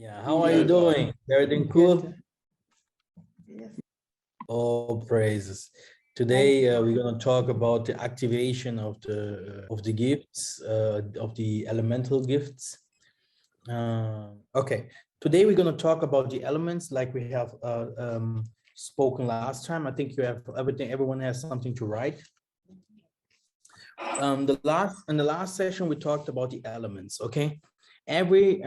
Yeah, how are you doing? Everything cool? Yes. All praises. Today we're going to talk about the activation of the gifts, of the elemental gifts. Okay, today we're going to talk about the elements like we have spoken last time. I think you have everything. Everyone has something to write. In the last session we talked about the elements. Okay, every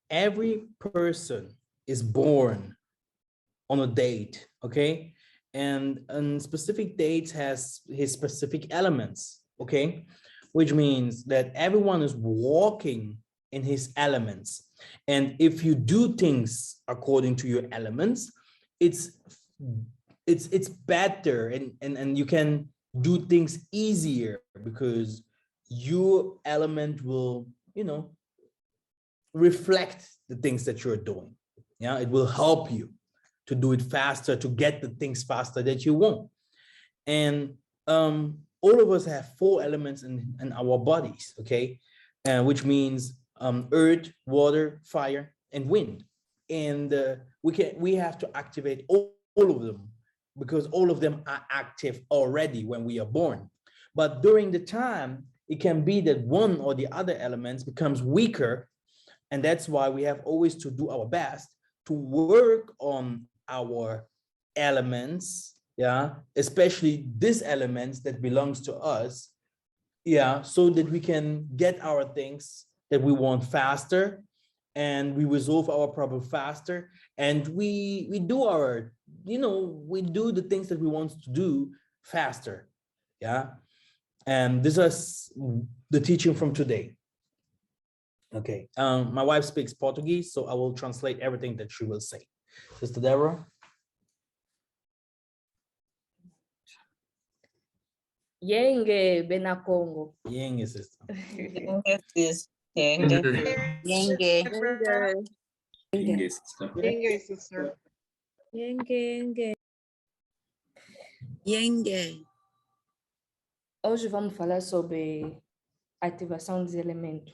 every person is born on a date, okay? And specific dates has his specific elements, okay? Which means that everyone is walking in his elements. And if you do things according to your elements, it's better and you can do things easier because your element will, reflect the things that you're doing. Yeah, it will help you to do it faster, to get the things faster that you want. And all of us have 4 elements in our bodies, okay? Which means earth, water, fire, and wind. And we have to activate all of them because all of them are active already when we are born. But during the time, it can be that one or the other elements becomes weaker. And that's why we have always to do our best to work on our elements, yeah, especially these elements that belongs to us, yeah, so that we can get our things that we want faster and we resolve our problem faster and we do our, we do the things that we want to do faster, yeah. And this is the teaching from today. Okay, my wife speaks Portuguese, so I will translate everything that she will say. Sister Deborah? Yenge bena Kongo. Yenge, sister. Yenge, sis. Yenge. Yenge. Yenge, sister. Yenge, sister. Yenge. Yenge. Hoje vamos falar sobre ativação dos elementos.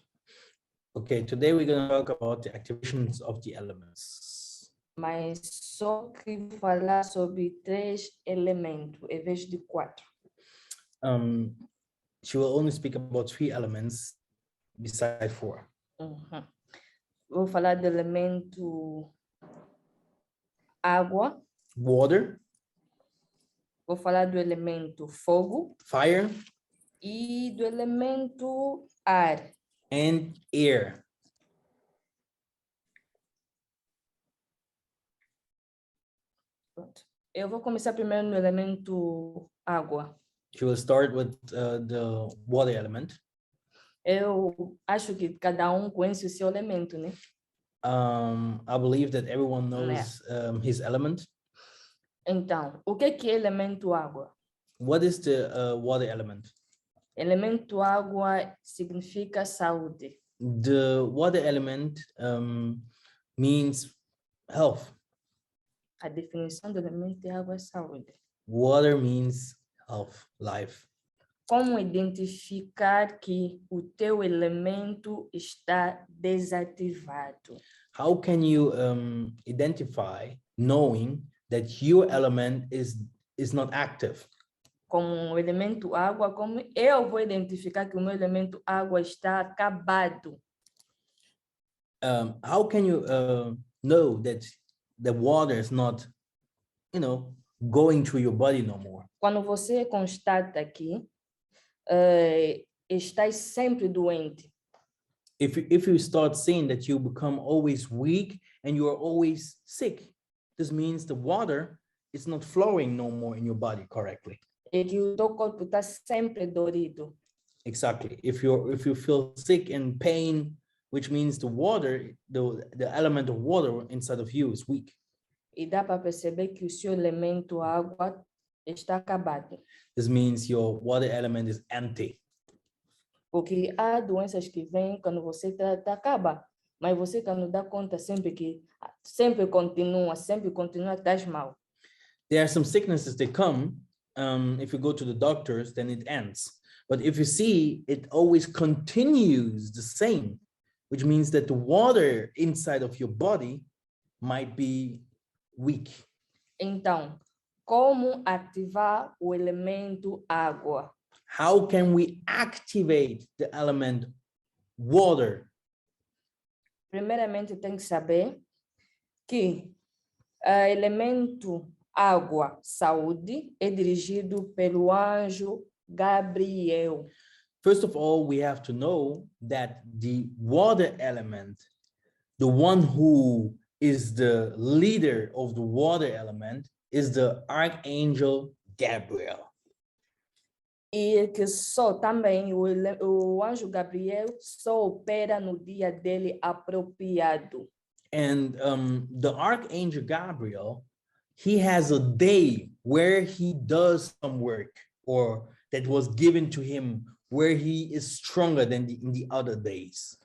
Okay, today we're going to talk about the activations of the elements. Mas só que vou falar sobre 3 elementos, em vez de 4. She will only speak about 3 elements beside 4. Vou falar do elemento água. Water. Vou falar do elemento fogo. Fire. E do elemento ar. And air. Pronto. Eu vou começar primeiro no elemento água. She will start with the water element. Eu acho que cada conhece o seu elemento, né? I believe that everyone knows his element. Então, o que é elemento água? What is the water element? Elemento água significa saúde. The water element means health. A definição do elemento água é saúde. Water means health, life. Como identificar que o teu elemento está desativado? How can you identify knowing that your element is not active? Como o elemento água, como eu vou identificar que o meu elemento água está acabado? How can you know that the water is not, going through your body no more? Quando você constata que estás sempre doente. If you start seeing that you become always weak and you are always sick, this means the water is not flowing no more in your body correctly. E que o teu corpo está sempre dorido. Exactly. If you feel sick and pain, which means the water, the element of water inside of you is weak. E dá para perceber que o seu elemento água está acabado. This means your water element is empty. Porque há doenças que vêm quando você trata, acaba. Mas você quando dá conta sempre continua, estás mal. There are some sicknesses that come. If you go to the doctors, then it ends. But if you see, it always continues the same, which means that the water inside of your body might be weak. Então, como ativar o elemento água? How can we activate the element water? Primeiramente, tem que saber que o elemento água, saúde, é dirigido pelo anjo Gabriel. First of all, we have to know that the water element, the one who is the leader of the water element, is the Archangel Gabriel. E que só também o anjo Gabriel só opera no dia dele apropriado. And the Archangel Gabriel, he has a day where he does some work, or that was given to him, where he is stronger than in the other days.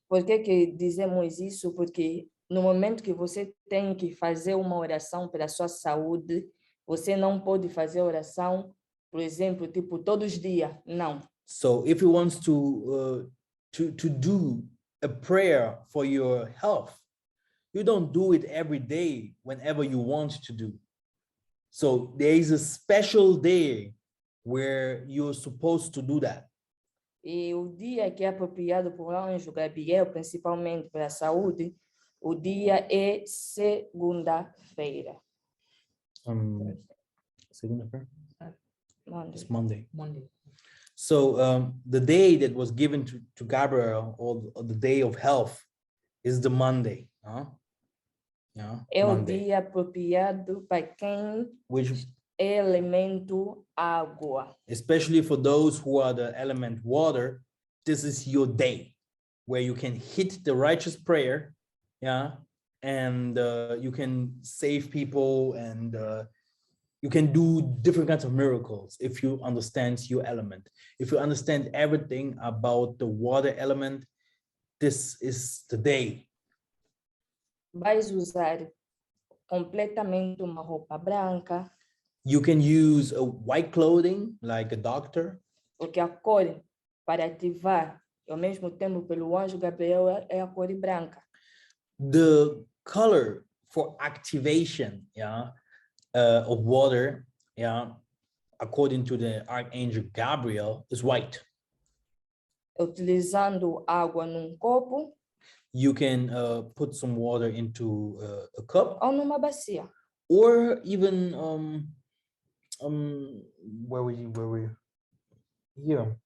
Por que dizemos isso? Porque no momento que você tem que fazer uma oração pela sua saúde, você não pode fazer oração, por exemplo, tipo todos os dias, não. So if he wants to do a prayer for your health, you don't do it every day whenever you want to do. So there is a special day where you're supposed to do that. E o dia que é apropriado por anjo Gabriel, principalmente para a saúde, o dia é segunda-feira. Segunda-feira? Monday. It's Monday. Monday. So the day that was given to Gabriel, or the day of health, is the Monday. Yeah, É o Monday, dia apropriado para quem which é elemento água. especially for those who are the element water, this is your day where you can hit the righteous prayer, yeah, and you can save people, and you can do different kinds of miracles if you understand your element. If you understand everything about the water element, this is the day. Vais usar completamente uma roupa branca, You can use a white clothing like a doctor, porque a cor para ativar, e ao mesmo tempo pelo anjo Gabriel, é a cor branca. the color for activation, yeah, of water, yeah, according to the Archangel Gabriel, is white. Utilizando água num copo You can put some water into a cup, ou numa bacia. or even where we here,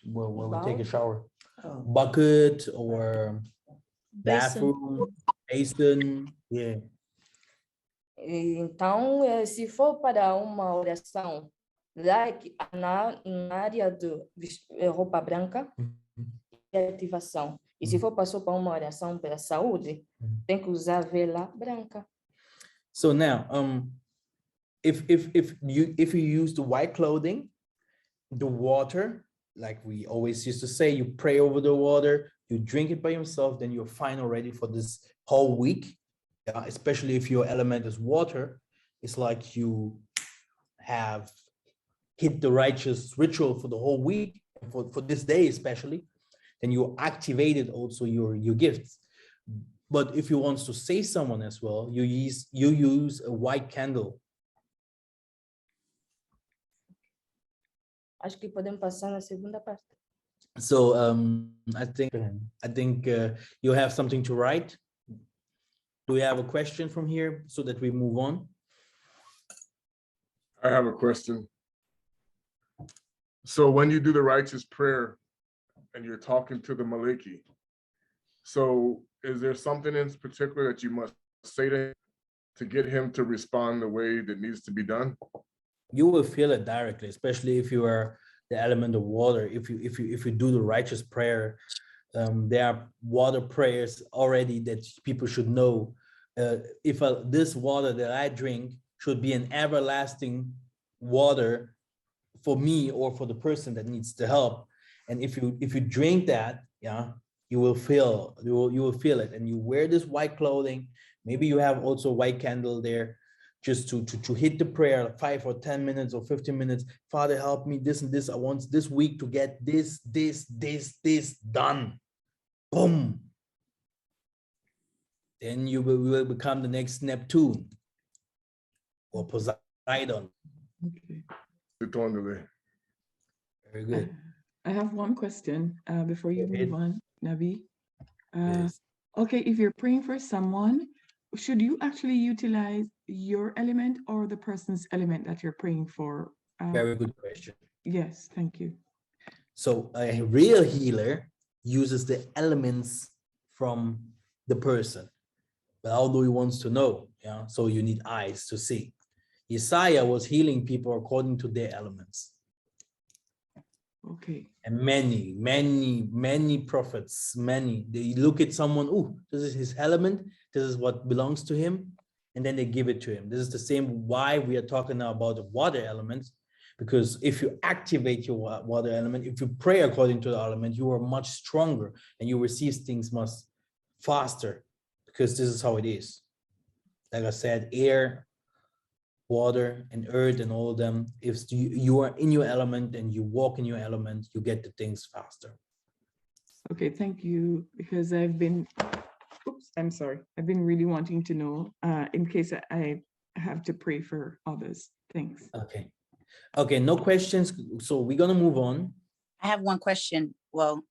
where we take a shower, bucket or bathroom, basin, yeah. E então, se for para uma oração like na área de roupa branca, é ativação. E se for passou para uma oração pela saúde, tem que usar vela branca. So now, if you use the white clothing, the water, like we always used to say, you pray over the water, you drink it by yourself, then you're fine already for this whole week. Especially if your element is water, it's like you have hit the righteous ritual for the whole week, for this day especially. Then you activated also your gifts. But if you want to save someone as well, you use a white candle. Acho que podemos passar na segunda parte. So I think you have something to write. Do we have a question from here so that we move on? I have a question. So when you do the righteous prayer and you're talking to the Maliki, so is there something in particular that you must say to get him to respond the way that needs to be done? You will feel it directly, especially if you are the element of water. If you do the righteous prayer, there are water prayers already that people should know. If this water that I drink should be an everlasting water for me or for the person that needs the help, and if you drink that, yeah, you will feel it, and you wear this white clothing. Maybe you have also a white candle there, just to hit the prayer 5 or 10 minutes or 15 minutes. Father, help me this and this. I want this week to get this done. boom. Then you will become the next Neptune or Poseidon. Okay. Very good. I have one question before you Go ahead. move on, Nabi. Yes. Okay, if you're praying for someone, should you actually utilize your element or the person's element that you're praying for? Very good question. Yes, thank you. So a real healer uses the elements from the person. But how do he wants to know? Yeah. So you need eyes to see. Yissa'Yah was healing people according to their elements. Okay. And many prophets, they look at someone, oh, this is his element, this is what belongs to him, and then they give it to him. This is the same why we are talking now about the water element, because if you activate your water element, if you pray according to the element, you are much stronger and you receive things much faster, because this is how it is. Like I said, air, water and earth and all of them, if you are in your element and you walk in your element, you get the things faster. Okay, thank you, because I've been really wanting to know in case I have to pray for others. Thanks. Okay, no questions, so we're gonna move on. I have one question. Well,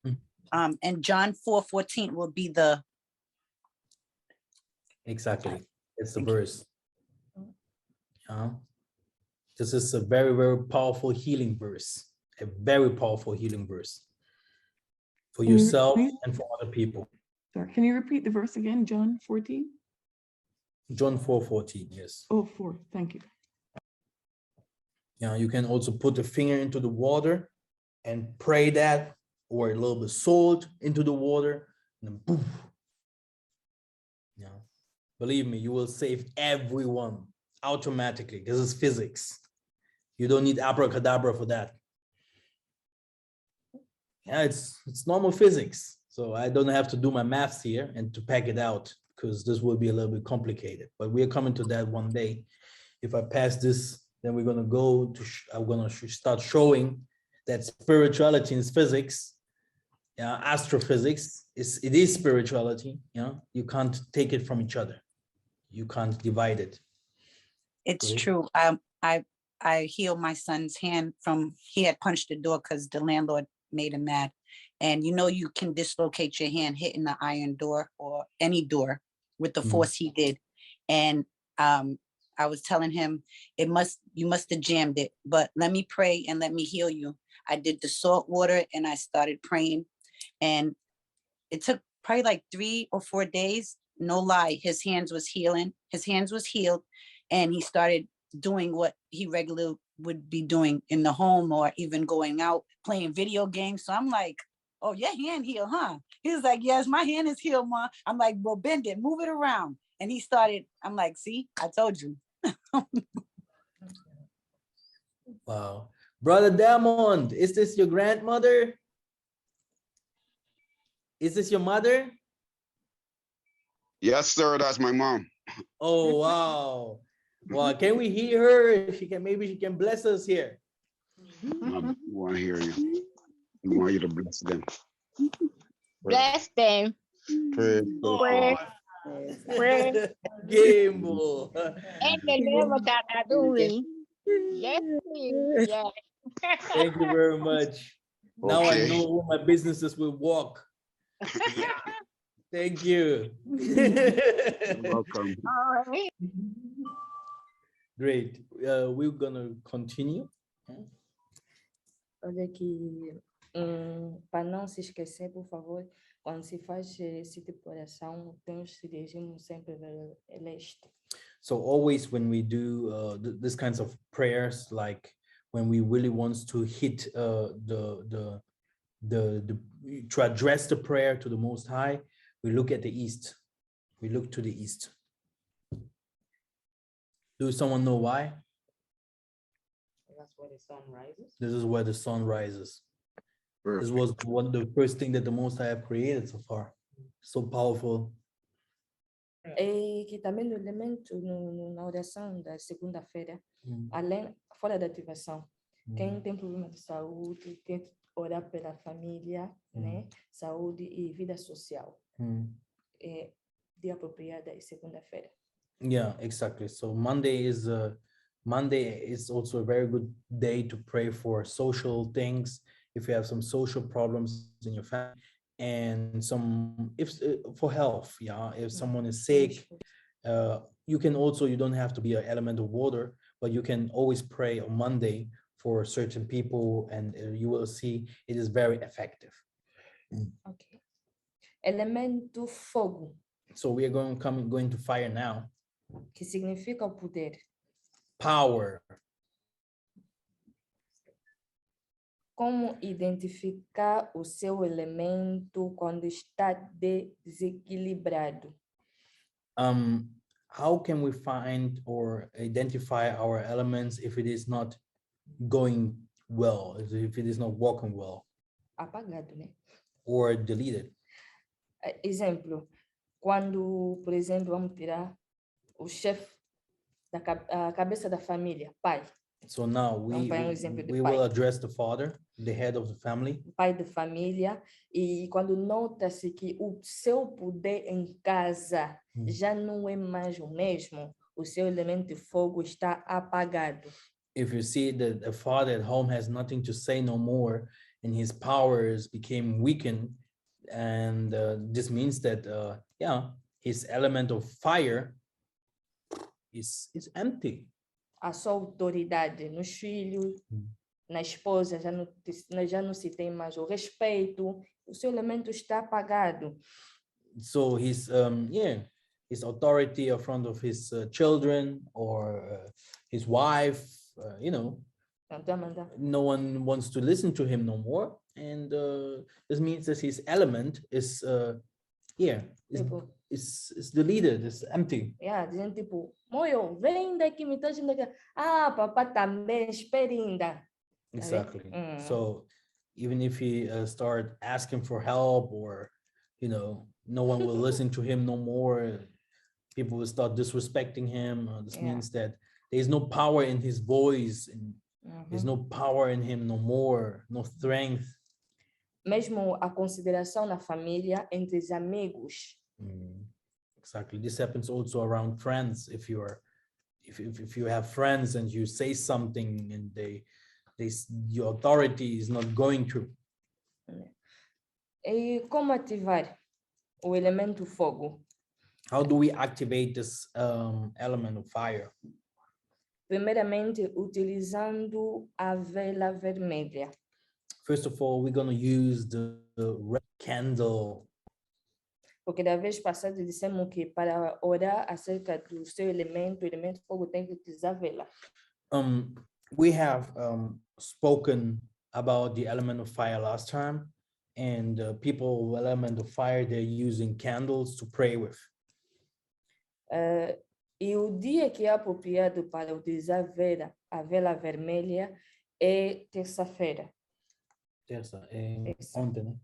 and John 4:14 will be the. Exactly, it's the verse. This is a very, very powerful healing verse, a very powerful healing verse for yourself and for other people. Sorry, can you repeat the verse again? John 14? John 4:14, yes. Oh, 4, thank you. You can also put a finger into the water and pray that, or a little bit of salt into the water, and then poof. Believe me, you will save everyone automatically. This is physics. You don't need abracadabra for that. Yeah, it's normal physics. So I don't have to do my maths here and to pack it out, because this will be a little bit complicated. But we are coming to that one day. If I pass this, then we're gonna go to. I'm gonna start showing that spirituality is physics. Yeah, astrophysics it is spirituality. Yeah, you can't take it from each other. You can't divide it. It's true. I healed my son's hand from, he had punched the door because the landlord made him mad. And you can dislocate your hand hitting the iron door or any door with the force he did. And I was telling him, you must have jammed it, but let me pray and let me heal you. I did the salt water and I started praying, and it took probably like 3 or 4 days. No lie, his hands was healed, and he started doing what he regularly would be doing in the home, or even going out playing video games. So I'm like, oh, your hand healed, huh? He was like, yes, my hand is healed, Ma. I'm like, well, bend it, move it around. And he started, I'm like, see, I told you. Wow. Brother Diamond, is this your grandmother? Is this your mother? Yes, sir, that's my mom. Oh, wow. Well, can we hear her? If she can, maybe she can bless us here. I want to hear you. I want you to bless them. Bless them. Pray. Pray. Gamble. In the name of that I do. Yes, please. Yes. Thank you very much. Now I Okay. know all my businesses will walk. Thank you. You're welcome. All right. Great. We're gonna continue. Olha aqui, para não se esquecer, por favor, quando se faz esse tipo de oração, temos que se dirigir sempre para leste. So always when we do this kinds of prayers, like when we really want to hit to address the prayer to the Most High, we look at the east. We look to the east. Do someone know why? That's where the sun rises. This is where the sun rises. This Perfect. was one of the first thing that the Most High have created so far. So powerful. E que também no elemento, na oração da segunda-feira, além, fora da ativação, quem tem problema de saúde, orar pela família, né? Saúde e vida social. Dia apropriado é segunda-feira. Yeah, exactly. So Monday is also a very good day to pray for social things. If you have some social problems in your family and for health, yeah, if someone is sick, you don't have to be an element of water, but you can always pray on Monday for certain people, and you will see it is very effective. Okay. Elemento fogo, So we are going to fire now. que significa o poder. Power. Como identificar o seu elemento quando está desequilibrado? How can we find or identify our elements if it is not going well, if it is not working well? Apagado, né? Or deleted? Exemplo, quando, por exemplo, vamos tirar o chefe a cabeça da família, pai. So now we will address the father, the head of the family. Pai da família, e quando nota-se que o seu poder em casa já não é mais o mesmo, o seu elemento de fogo está apagado. If you see that the father at home has nothing to say no more, and his powers became weakened, and this means that his element of fire is empty. A sua autoridade nos filhos, na esposa, já não se tem mais o respeito, o seu elemento está apagado. So his authority in front of his children or his wife, no one wants to listen to him no more, and this means that his element is deleted, is empty. Dizendo tipo, moio, vem daqui, me tá dizendo daqui. Ah, papai também, espera ainda. Exactly. So even if he start asking for help, or no one will listen to him no more, people will start disrespecting him. This means that there is no power in his voice, and there's no power in him no more, no strength. Mesmo a consideração na família, entre os amigos. Exactly. This happens also around friends. If you have friends and you say something and your authority is not going through. E como ativar o elemento fogo? How do we activate this element of fire? Primeiramente, utilizando a vela vermelha. First of all, we're going to use the red candle. Porque da vez passada dissemos que para orar acerca do seu elemento, o elemento fogo tem que utilizar vela. We have spoken about the element of fire last time, and people with element of fire, they're using candles to pray with. E o dia que é apropriado para utilizar a vela vermelha é terça-feira. Terça, ontem, né?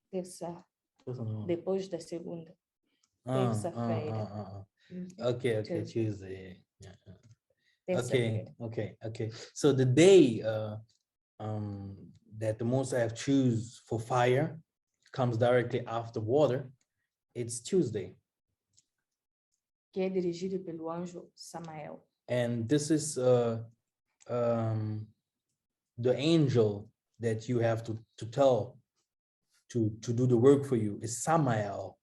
Terça, depois da segunda. Terça-feira. Okay, Tuesday. Yeah. Okay. So the day that the Most High choose for fire comes directly after water. It's Tuesday. Que é dirigido pelo anjo Samael. And this is the angel that you have to tell to do the work for you is Samael.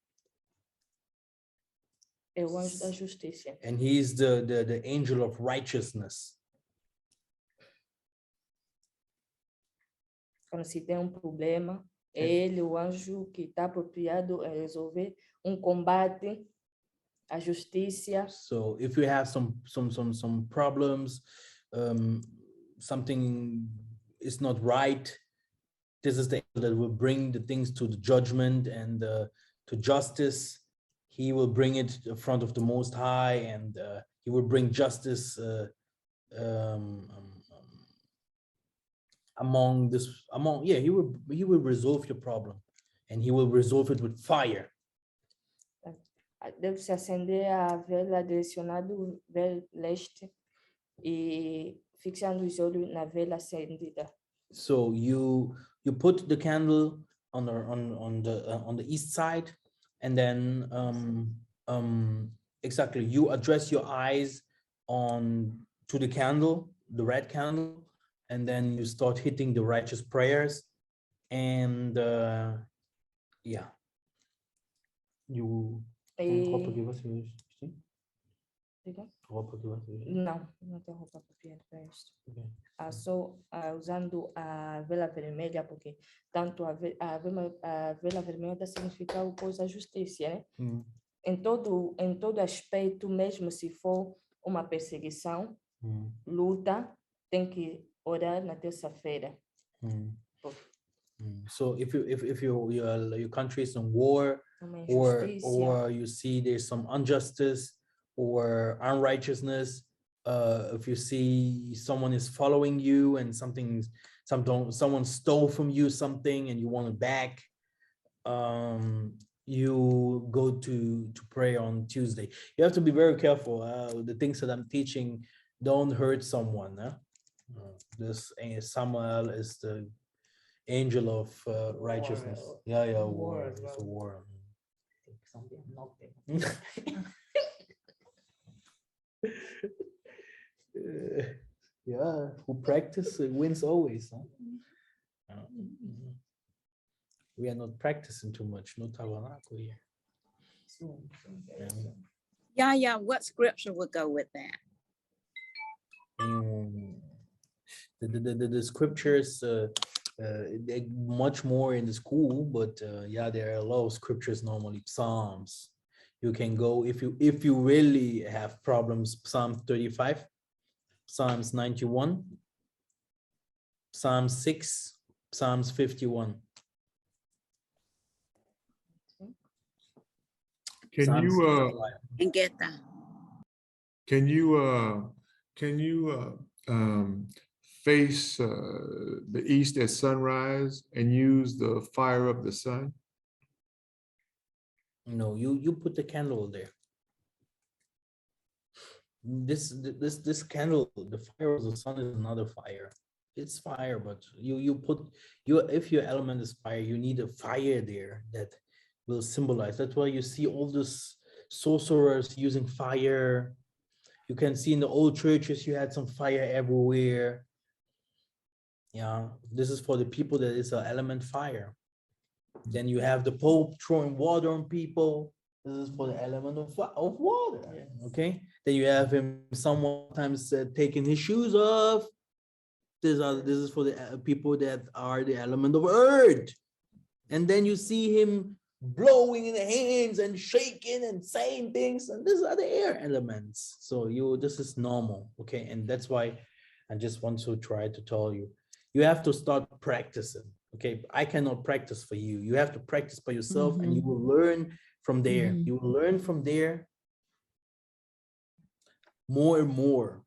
É o anjo da justiça. And he's the angel of righteousness. Quando se tem problema, é ele o anjo que está apropriado a resolver combate, a justiça. So if you have some problems, something is not right, this is the angel that will bring the things to the judgment and to justice. He will bring it in front of the Most High, and he will bring justice he will resolve your problem, and he will resolve it with fire. Deve se acender a vela direcionado leste e fixando os olhos na vela acendida. So you put the candle on the east side, and then exactly, you address your eyes to the candle, the red candle, and then you start hitting the righteous prayers, and yeah, you roupa que você usa, sim? Diga? Roupa que você usa. Não, não tem roupa apropriada para isto. Ok. Só usando a vela vermelha, porque tanto a vela vermelha significa o pós da justiça, né? Em todo aspecto, mesmo se for uma perseguição, luta, tem que orar na terça-feira. So if your country is in war, or you see there's some injustice or unrighteousness, if you see someone is following you and someone stole from you something and you want it back, you go to pray on Tuesday. You have to be very careful. The things that I'm teaching don't hurt someone. This Samuel is the angel of righteousness. War. It's a war. Yeah, who practice wins always. Huh? We are not practicing too much. No tabernacle here. Yeah. What scripture would go with that? The scriptures, much more in the school, but yeah, there are a lot of scriptures normally. Psalms. You can go if you really have problems. Psalm 35, Psalms 91, Psalm 6, Psalms 51. Can you And get that. Can you face the east at sunrise and use the fire of the sun? No, you put the candle there. This candle, the fire of the sun is another fire. It's fire, but if your element is fire, you need a fire there that will symbolize. That's why you see all these sorcerers using fire. You can see in the old churches, you had some fire everywhere. Yeah, this is for the people that is an element fire. Then you have the Pope throwing water on people. This is for the element of water. Okay. Then you have him sometimes taking his shoes off. This is for the people that are the element of earth. And then you see him blowing in the hands and shaking and saying things, and these are the air elements. So this is normal. Okay. And that's why I just want to try to tell you, you have to start practicing. Okay, I cannot practice for you. You have to practice by yourself, and you will learn from there. You will learn from there more and more.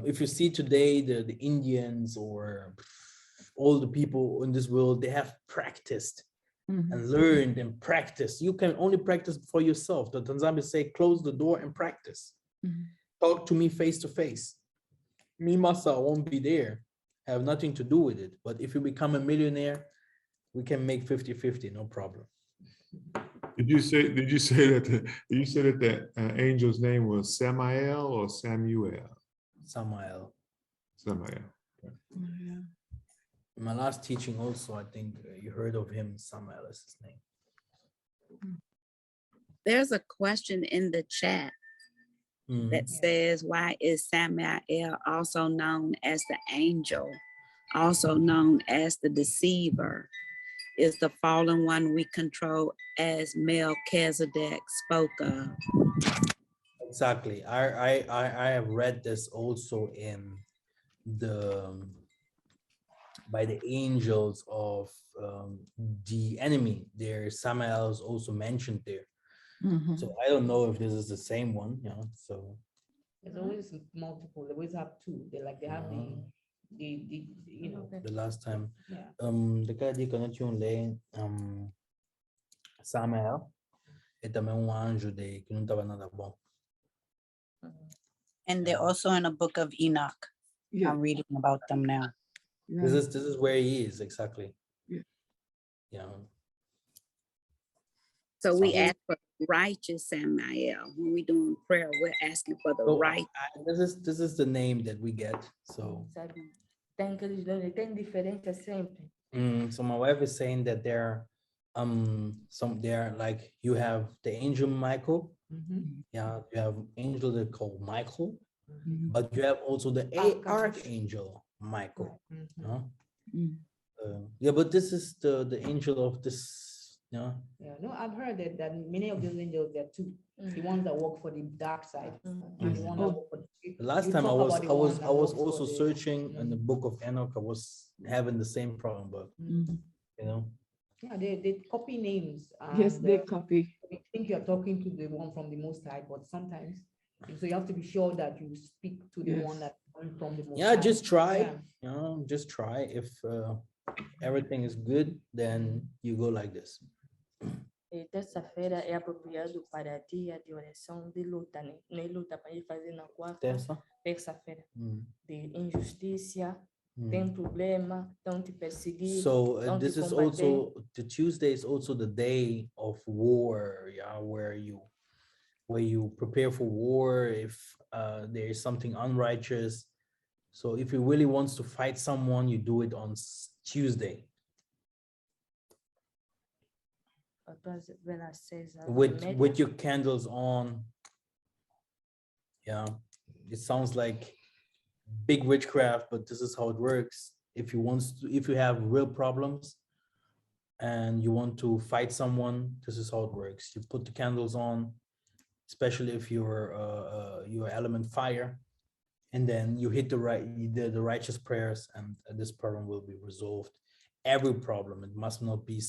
If you see today the Indians or all the people in this world, they have practiced and learned and practiced. You can only practice for yourself. The Nzambe say, close the door and practice. Talk to me face to face. Me, Massa, won't be there. Have nothing to do with it. But if you become a millionaire, we can make 50-50, no problem. Did you say that the angel's name was Samael or Samuel? Samael. Samael. Okay. In my last teaching also, I think you heard of him. Samael is his name. There's a question in the chat that says, why is Samael also known as the angel, also known as the deceiver? Is the fallen one we control as Melchizedek spoke of? Exactly. I have read this also in by the angels of the enemy. There, Samael is also mentioned there. So I don't know if this is the same one, so there's always multiple. They always have two. They have the last time. Daquela dica não tinha lei Samuel é também anjo que não estava nada bom. And they're also in a book of Enoch. Yeah. I'm reading about them now. This is where he is exactly. Yeah. Yeah. So we ask for righteous Samael. When we doing prayer, we're asking for the So, right. this is the name that we get. So Sabe? Tem aqueles dois, tem diferença sempre. so my wife is saying that they're like you have the angel Michael. Yeah, you have angel that called Michael, but you have also the archangel Michael. Yeah, but this is the angel of this. Yeah. Yeah, no, I've heard that many of those angels, there are two. The ones that work for the dark side. And the one that work for The last you time I talk was about the one that works for also the- searching in the book of Enoch. I was having the same problem, but you know. Yeah, they copy names. Yes, and, they copy. I think you're talking to the one from the Most High, but sometimes, so you have to be sure that you speak to the one that's coming from the Most Yeah, High. just try. Yeah. You know, just try. If everything is good, then you go like this. E terça-feira é apropriado para dia de oração de luta, né? Não é luta para ir fazer na quarta, terça-feira. De injustiça, tem problema, estão te perseguir. So estão te this is combater. also the Tuesday is also the day of war, yeah, where you prepare for war if there is something unrighteous. So if you really wants to fight someone, you do it on Tuesday. With your candles on. Yeah, it sounds like big witchcraft, but this is how it works. If you have real problems and you want to fight someone, this is how it works. You put the candles on, especially if you're element fire, and then you hit the righteous prayers, and this problem will be resolved. Every problem. It must not be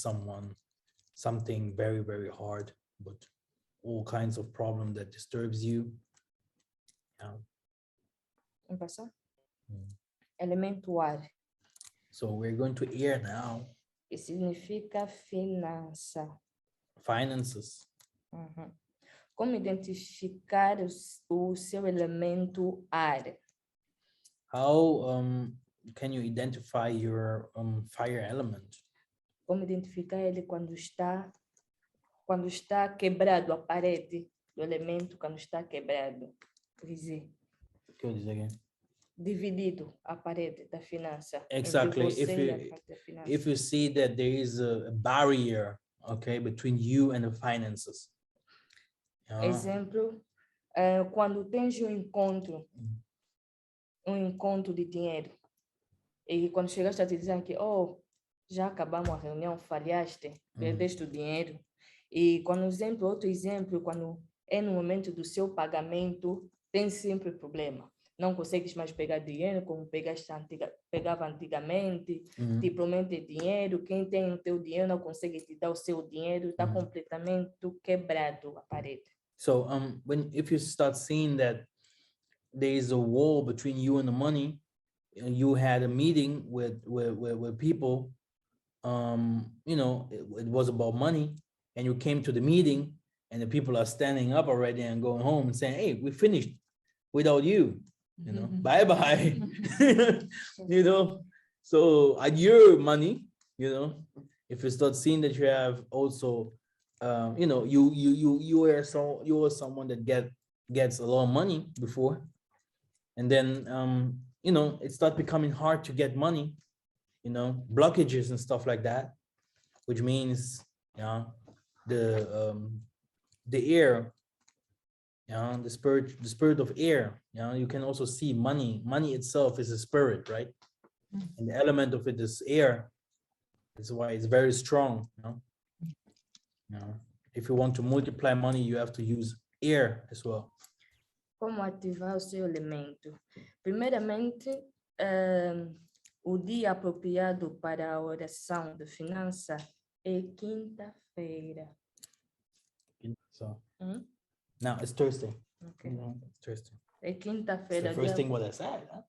something very, very hard, but all kinds of problem that disturbs you. Elemento ar. So we're going to air now. Que significa Finances. Como identificar o seu elemento ar? How can you identify your fire element? Como identificar ele quando está quebrado a parede do elemento, quando está quebrado? Dizer. Go this again. Dividido a parede da finança. Exactly. Entre If you see that there is a barrier, okay, between you and the finances. Exemplo, quando tens um encontro de dinheiro, e quando chegaste a te dizer que, já acabamos a reunião, falhaste, perdeste o dinheiro. E outro exemplo, quando é no momento do seu pagamento, tem sempre problema. Não consegues mais pegar dinheiro como pegava antigamente, te promete dinheiro, quem tem o teu dinheiro não consegue te dar o seu dinheiro, está completamente quebrado a parede. So if you start seeing that there is a wall between you and the money, and you had a meeting with people, it was about money, and you came to the meeting and the people are standing up already and going home and saying, hey, we finished without you, bye-bye. So at your money, if you start seeing that you have also, you are someone that gets a lot of money before, and then, it starts becoming hard to get money, blockages and stuff like that, which means, the air, the spirit of air, you can also see money itself is a spirit, right? And the element of it is air. That's why it's very strong. If you want to multiply money, you have to use air as well. Como ativar o seu elemento? Primeiramente, o dia apropriado para a oração de finança é quinta-feira. So now it's Thursday. Okay. It's Thursday. É It's quinta-feira. the first thing what I said. Huh?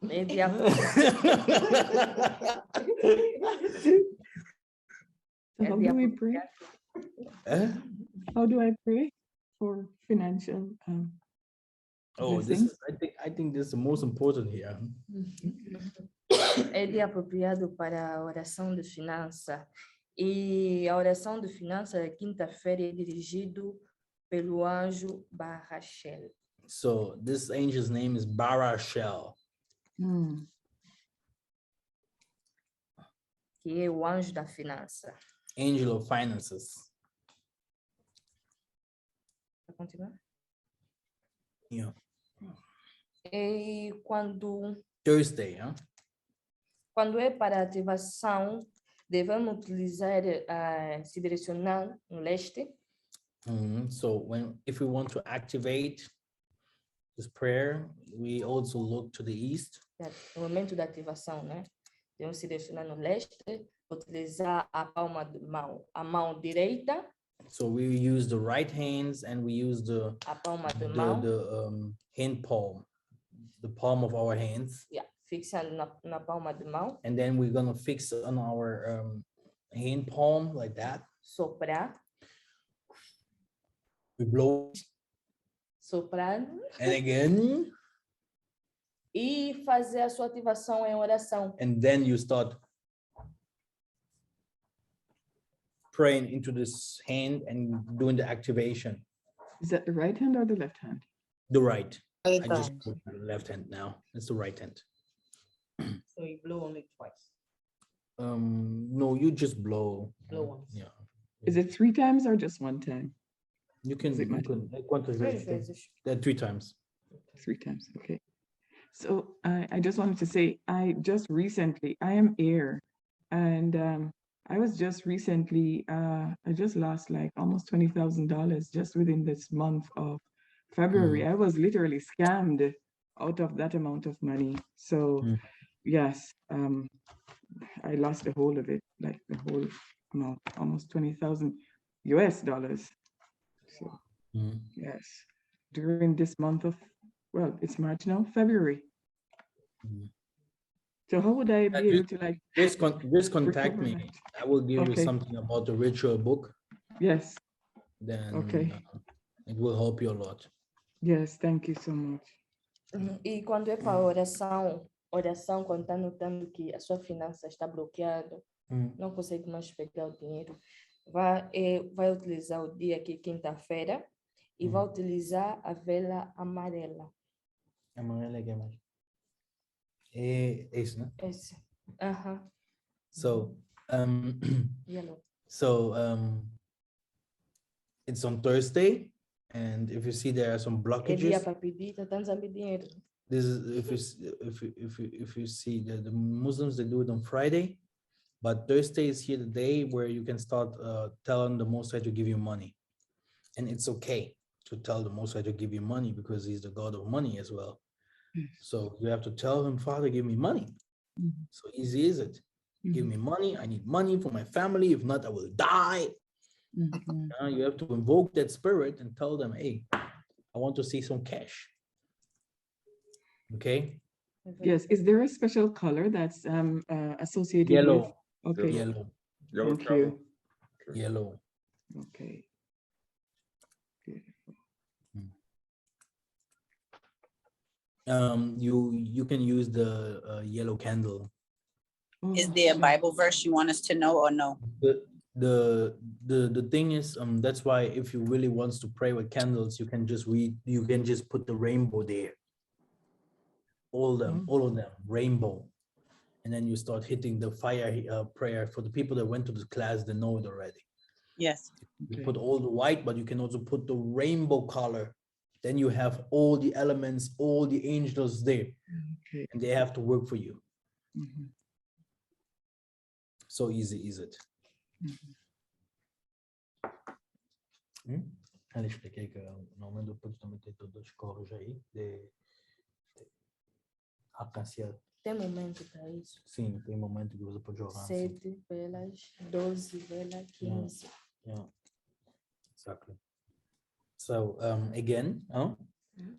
É dia... So how do we pray? How do I pray for financial Oh, this is, I think this is the most important here. É dia apropriado para a oração de finança. E a oração de finança da quinta-feira é dirigido pelo anjo Barachel. So this angel's name is Barachel. Que é o anjo da finança. Angel of finances. Vai continuar? Yeah. E quando é para ativação, devemos utilizar se direcionar no leste. So if we want to activate this prayer, we also look to the east. No momento da ativação, né? Devemos se direcionar no leste, utilizar a palma de mão, a mão direita. So we use the right hands and we use the hand palm, the palm of our hands. Yeah, fixando na palma de mão. And then we're gonna fix on our hand palm like that. Soprar. We blow. Soprar. And again. E fazer a sua ativação em oração. And then you start praying into this hand and doing the activation. Is that the right hand or the left hand? The right. Right I just hand. put the left hand now. It's the right hand. So you blow only twice. No, you just blow. Blow once. Yeah. Is it 3 times or just 1 time? You can. ¿Cuántas veces? 3 times. 3 times. Okay. So I just wanted to say, I am heir, and I was just recently, I just lost like almost $20,000 just within this month of February. I was literally scammed out of that amount of money. So yes, I lost the whole of it, like the whole amount, almost $20,000 US. So yes, during this month of, well, it's March now, February. So how would I be able to like just contact me? I will give you something about the ritual book. Yes. Then it will help you a lot. Yes, thank you so much. E quando é para oração quando está notando que a sua finança está bloqueada, não consegue mais pegar o dinheiro, vai utilizar o dia aqui, quinta-feira, e vai utilizar a vela amarela. Amarela que mais? É isso, né? Esse. So, Yellow. So it's on Thursday, and if you see there are some blockages. É dia para pedir, tá dando dinheiro. This is if you see the Muslims, they do it on Friday, but Thursday is here the day where you can start telling the Most High to give you money, and it's okay to tell the Most High to give you money because He's the God of money as well. So you have to tell Him, Father, give me money. So easy is it? Give me money. I need money for my family. If not, I will die. You have to invoke that spirit and tell them, hey, I want to see some cash. Okay. Yes. Is there a special color that's associated yellow? With? Okay. Yellow. Thank you. Yellow. Okay. Beautiful. You can use the yellow candle. Is there a Bible verse you want us to know or no? The thing is, that's why if you really wants to pray with candles, you can just put the rainbow there. All of them, rainbow. And then you start hitting the fire prayer. For the people that went to the class, they know it already. Yes. You put all the white, but you can also put the rainbow color. Then you have all the elements, all the angels there, and they have to work for you. So easy is it? Eu expliquei que normalmente eu posso também ter todas as cores aí de arc-en-ciel. Tem momento para isso? Sim, tem momento que você pode jogar. 7 velas, 12 velas, 15. Yeah, exactly. So again,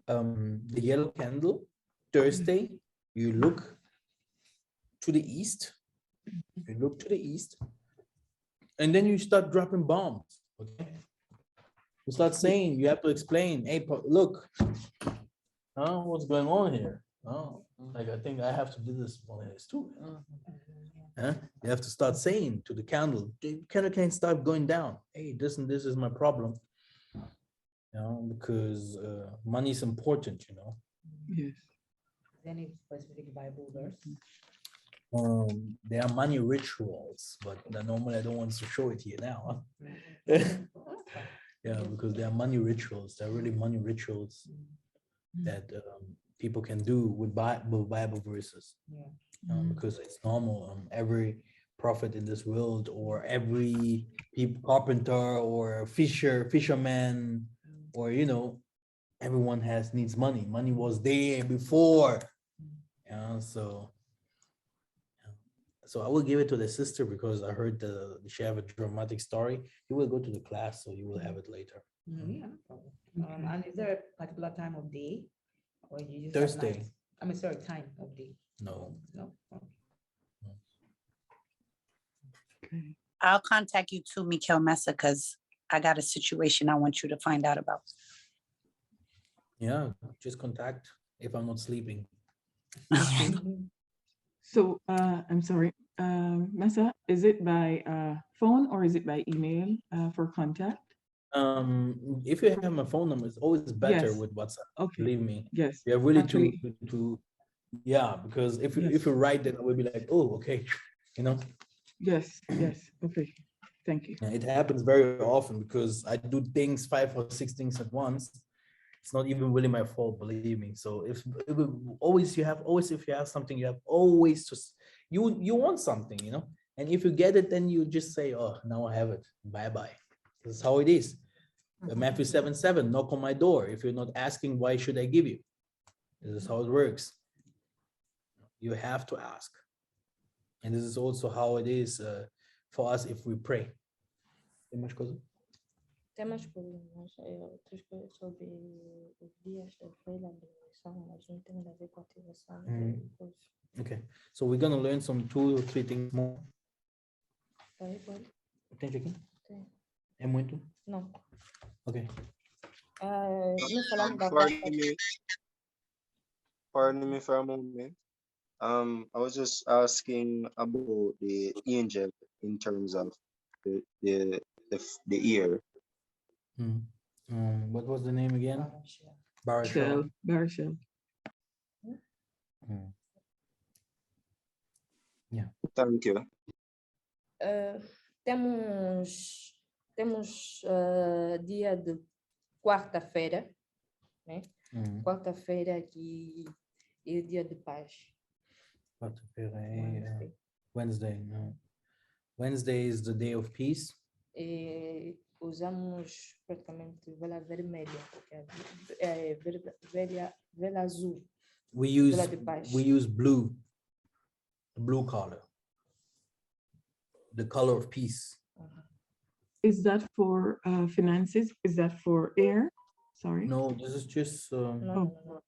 the yellow candle, Thursday, you look to the east. You look to the east, and then you start dropping bombs. Okay, you start saying, you have to explain. Hey, look, Oh, what's going on here? Oh, like I think I have to do this one is too. Huh? You have to start saying to the candle, the candle can't start going down. Hey, this and this is my problem. You know, because money is important, you know. Yes. Any specific Bible verse? There are money rituals, but normally I don't want to show it here now. Huh? Yeah, because there are money rituals. There are really money rituals that people can do with Bible verses. Because it's normal. Every prophet in this world, or every carpenter or fisherman, or you know, everyone needs money. Money was there before. Yeah, so I will give it to the sister because I heard she have a dramatic story. You will go to the class, so you will have it later. Yeah, no problem. And is there a particular time of day, or you just have Thursday. night? I mean, sorry, time of day. No. No. Okay. I'll contact you too, Mikhael Massa, because I got a situation I want you to find out about. Yeah, just contact if I'm not sleeping. So I'm sorry, Massa, is it by phone or is it by email for contact? If you have my phone number, it's always better Yes. with WhatsApp. Okay. Believe me. Yes. We are really Actually, yeah, because if Yes. you write, then I will be like, oh, okay, you know. yes, yes. Okay. Thank you. Yeah, it happens very often because I do 5 or 6 things at once. It's not even really my fault, believe me. So if you have something, you have always to you want something, you know. And if you get it, then you just say, oh, now I have it. Bye bye. This is how it is. Matthew 7:7, knock on my door. If you're not asking, why should I give you? This is how it works. You have to ask. And this is also how it is for us if we pray. Tem mais coisa? Tem mais problemas, outras coisas sobre os dias da feira da eleição, mas não tem nada a ver com a ativação. Okay, so we're gonna learn some 2 or 3 things more. Pode? Entende aqui? Tem. É muito? Não. Okay. Não falamos da Pardon me for a moment. I was just asking about the angel in terms of the ear. What was the name again? Barshel. Yeah. Thank you. Temos dia de quarta-feira, né? Quarta-feira que é o dia de paz. Quarta-feira é Wednesday. No. Wednesday is the day of peace. E usamos praticamente vela vermelha, porque vela azul. We use blue, the blue color, the color of peace. Is that for finances? Is that for air? Sorry. No, this is just No.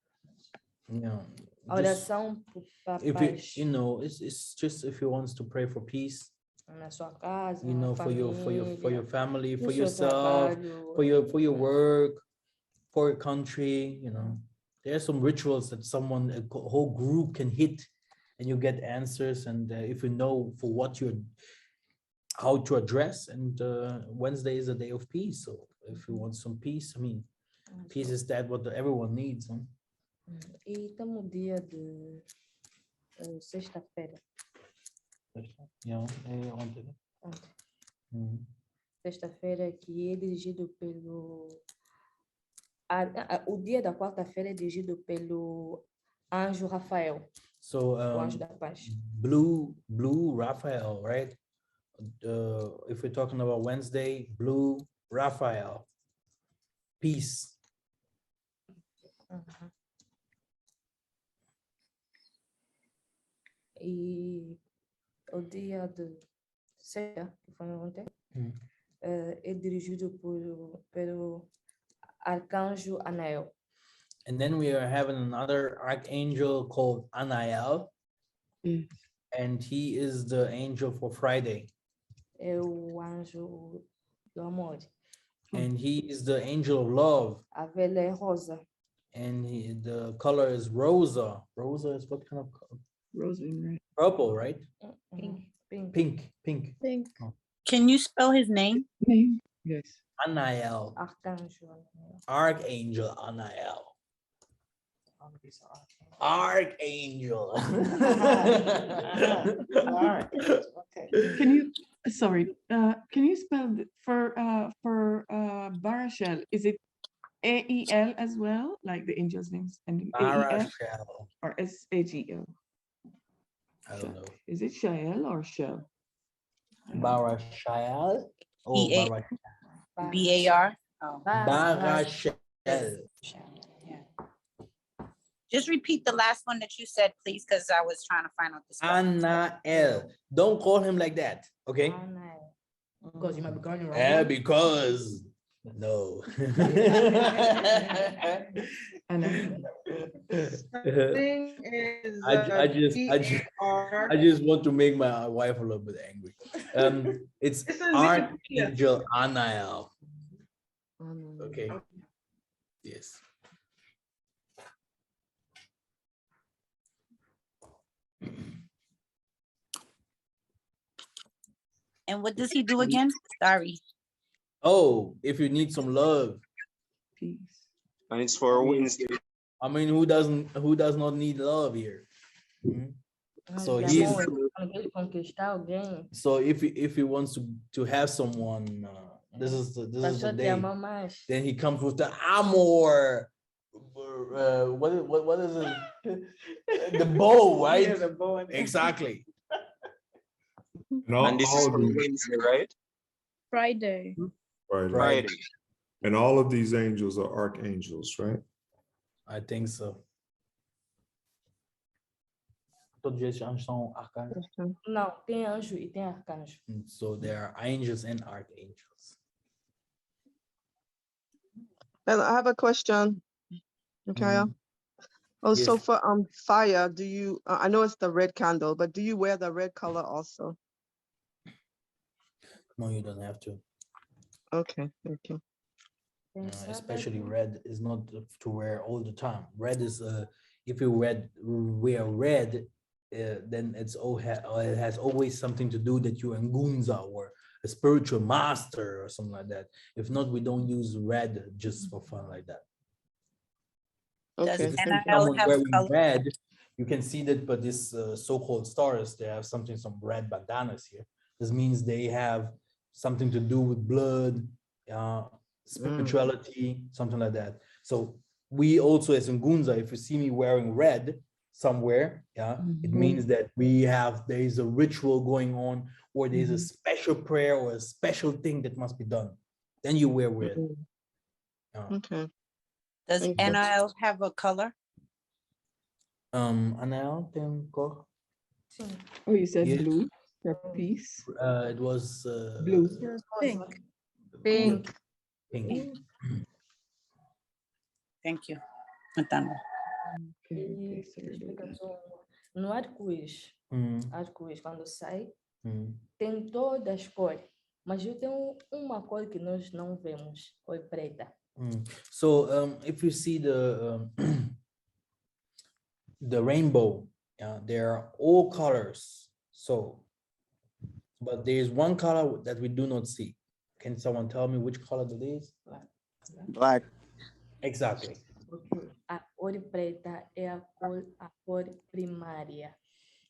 Yeah. Oração para paz. You know, it's just if you want to pray for peace. Na sua casa, you know, for your family, for yourself, trabalho, for your work, for your country. You know, there are some rituals that a whole group can hit, and you get answers. And if you know for how to address, and Wednesday is a day of peace. So if you want some peace, I mean, peace is what everyone needs. Huh? E estamos no dia de sexta-feira. Yeah, ontem. Sexta-feira que é dirigido pelo... o dia da quarta-feira é dirigido pelo anjo Rafael. So, o anjo da paz. Blue Raphael, right? If we're talking about Wednesday, blue Raphael. Peace. E o dia de sexta, que foi ontem, é dirigido pelo arcanjo Anael. And then we are having another archangel called Anael, and he is the angel for Friday. É o anjo do amor. And he is the angel of love. A vela é rosa. and the color is rosa. Rosa is what kind of color? Rose in red. Purple, right? Pink. Pink. Oh. Can you spell his name? Name? Yes. Anael. Archangel Anael. Archangel. Can you, sorry, can you spell for Barashel? Is it A-E-L as well, like the angel's names? And A-E-L or S-H-E-L? I don't know. Is it Shael or Shell? Barashel or B-A-R? Oh. Barashel. Just repeat the last one that you said, please, because I was trying to find out the spelling. Anael. Don't call him like that, okay? Because you might be going wrong. Yeah, because no. I just want to make my wife a little bit angry. It's Archangel Anael. Okay. Yes. And what does he do again? Sorry. Oh, if you need some love. Peace. And it's for Wednesday. I mean, who does not need love here? So if he wants to have someone, this is the day. Then he comes with the amor. What is it? The bow, right? Yeah, the bow Exactly. And this is for Wednesday, right? Friday. Right. And all of these angels are archangels, right? I think so. Todos esses anjos são arcanjos. Não, tem anjo e tem arcanjo. So there are angels and archangels. And I have a question. Okay. Also Yes. for fire, do you? I know it's the red candle, but do you wear the red color also? No, you don't have to. Okay, thank you. Especially red is not to wear all the time. Red is if you wear red, then it has always something to do that you're a Ngunza or a spiritual master or something like that. If not, we don't use red just for fun like that. Does If you see NIL someone have wearing color? red, you can see that, but this so-called stars, they have some red bandanas here. This means they have something to do with blood, spirituality, something like that. So we also as Ngunza, if you see me wearing red somewhere, it means that there is a ritual going on, or there's a special prayer or a special thing that must be done. Then you wear red. Okay. Does Thank you. NIL have a color? Anel tem cor? Oh, you said Yes. blue for peace. It was Blue. Pink. Pink. Pink. Thank you. Então, E explicação no arco-íris, quando sai, tem todas as cores, mas eu tenho uma cor que nós não vemos, cor preta. So if you see the rainbow, there are all colors. So, but there is one color that we do not see. Can someone tell me which color that is? Black. Exactly. A cor preta é a cor primária.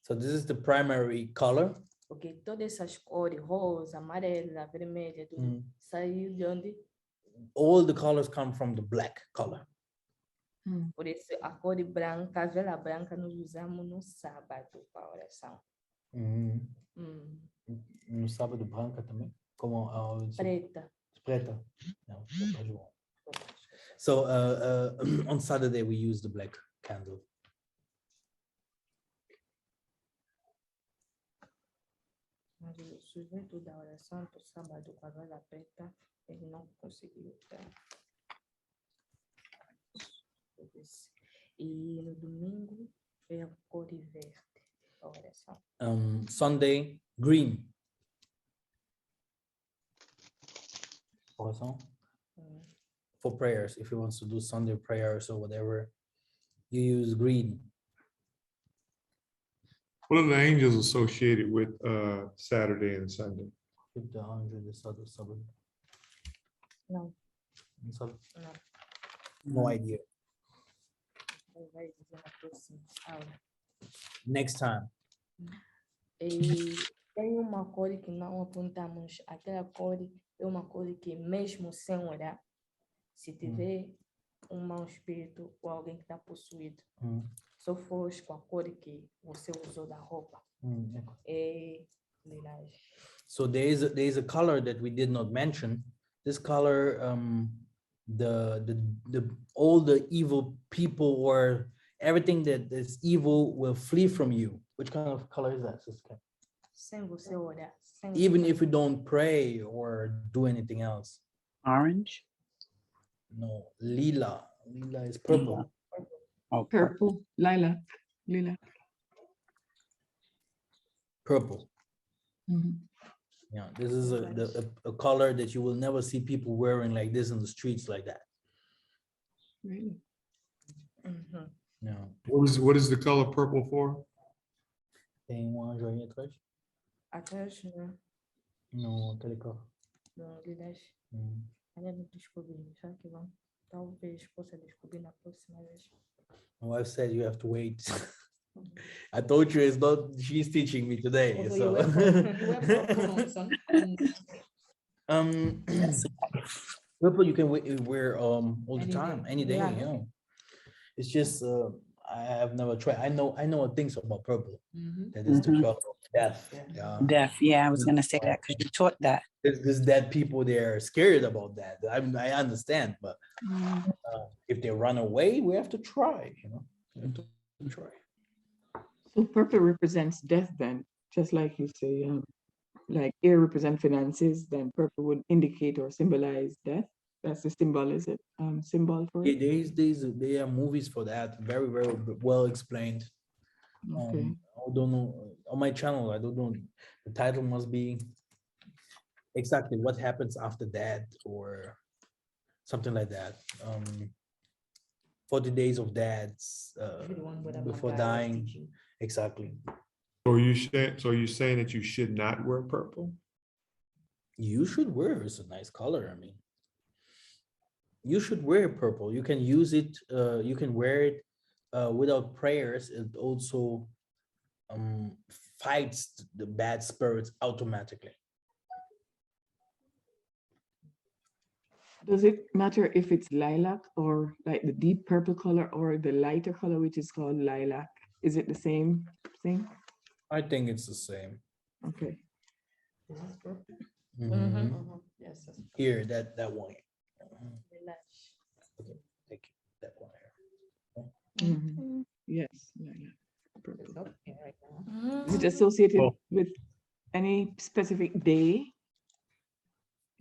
So this is the primary color. Porque todas essas cores, rosa, amarela, vermelha, tudo saiu de onde? All the colors come from the black color. Por isso, a cor branca, a vela branca, nós usamos no sábado para a oração. No sábado branca também? Como Preta. Preta. No, so on Saturday we use the black candle. Mas o sujeito da oração do sábado com a vela preta, ele não conseguiu ter. E no domingo foi a cor verde a oração. Sunday, green. Oração? for prayers. If he wants to do Sunday prayers or whatever, you use green. What are the angels associated with Saturday and Sunday? No. No idea. Next time. E tem uma cor que não apontamos, aquela cor é uma cor que mesmo sem orar, se tiver um mau espírito ou alguém que está possuído, só for com a cor que você usou da roupa, é lilás. So there is a color that we did not mention. This color, all the evil people or everything that is evil will flee from you. Which kind of color is that, Sister? Sem você orar. Even if we don't pray or do anything else. Orange? No, lila. Lila is purple. Oh, purple. Lilac. Lilac. Purple. Mm-hmm. Yeah, this is a color that you will never see people wearing like this in the streets like that. Really? Mm-hmm. No. What is the color purple for? Tem uma joinha atrás? Atrás, né? Não, aquele carro. No lilás. Ainda não descobri, já que vão. Talvez possa descobrir na próxima vez. My wife said you have to wait. I told you it's not, she's teaching me today. So. Purple you can wear all the time, any day, you know. It's just I have never tried. I know things about purple. That is the color of death. Yeah. Death, yeah, I was gonna say that because you taught that. There's dead people, they're scared about that. I understand, but if they run away, we have to try, you know. We have to try. So purple represents death then, just like you say, like air represent finances, then purple would indicate or symbolize death. That's the symbol, is it? Symbol for it? Yeah, there are movies for that, very, very well explained. Okay. I don't know, on my channel, I don't know, the title must be exactly what happens after that or something like that. 40 days of dads before dying. Exactly. So you're saying that you should not wear purple? You should wear, it's a nice color. I mean, you should wear purple. You can use it, you can wear it without prayers. It also fights the bad spirits automatically. Does it matter if it's lilac or like the deep purple color or the lighter color, which is called lilac? Is it the same thing? I think it's the same. Okay. Yes. Here, that one. Okay, thank you. That one here. Yes. Purple. Is it associated with any specific day?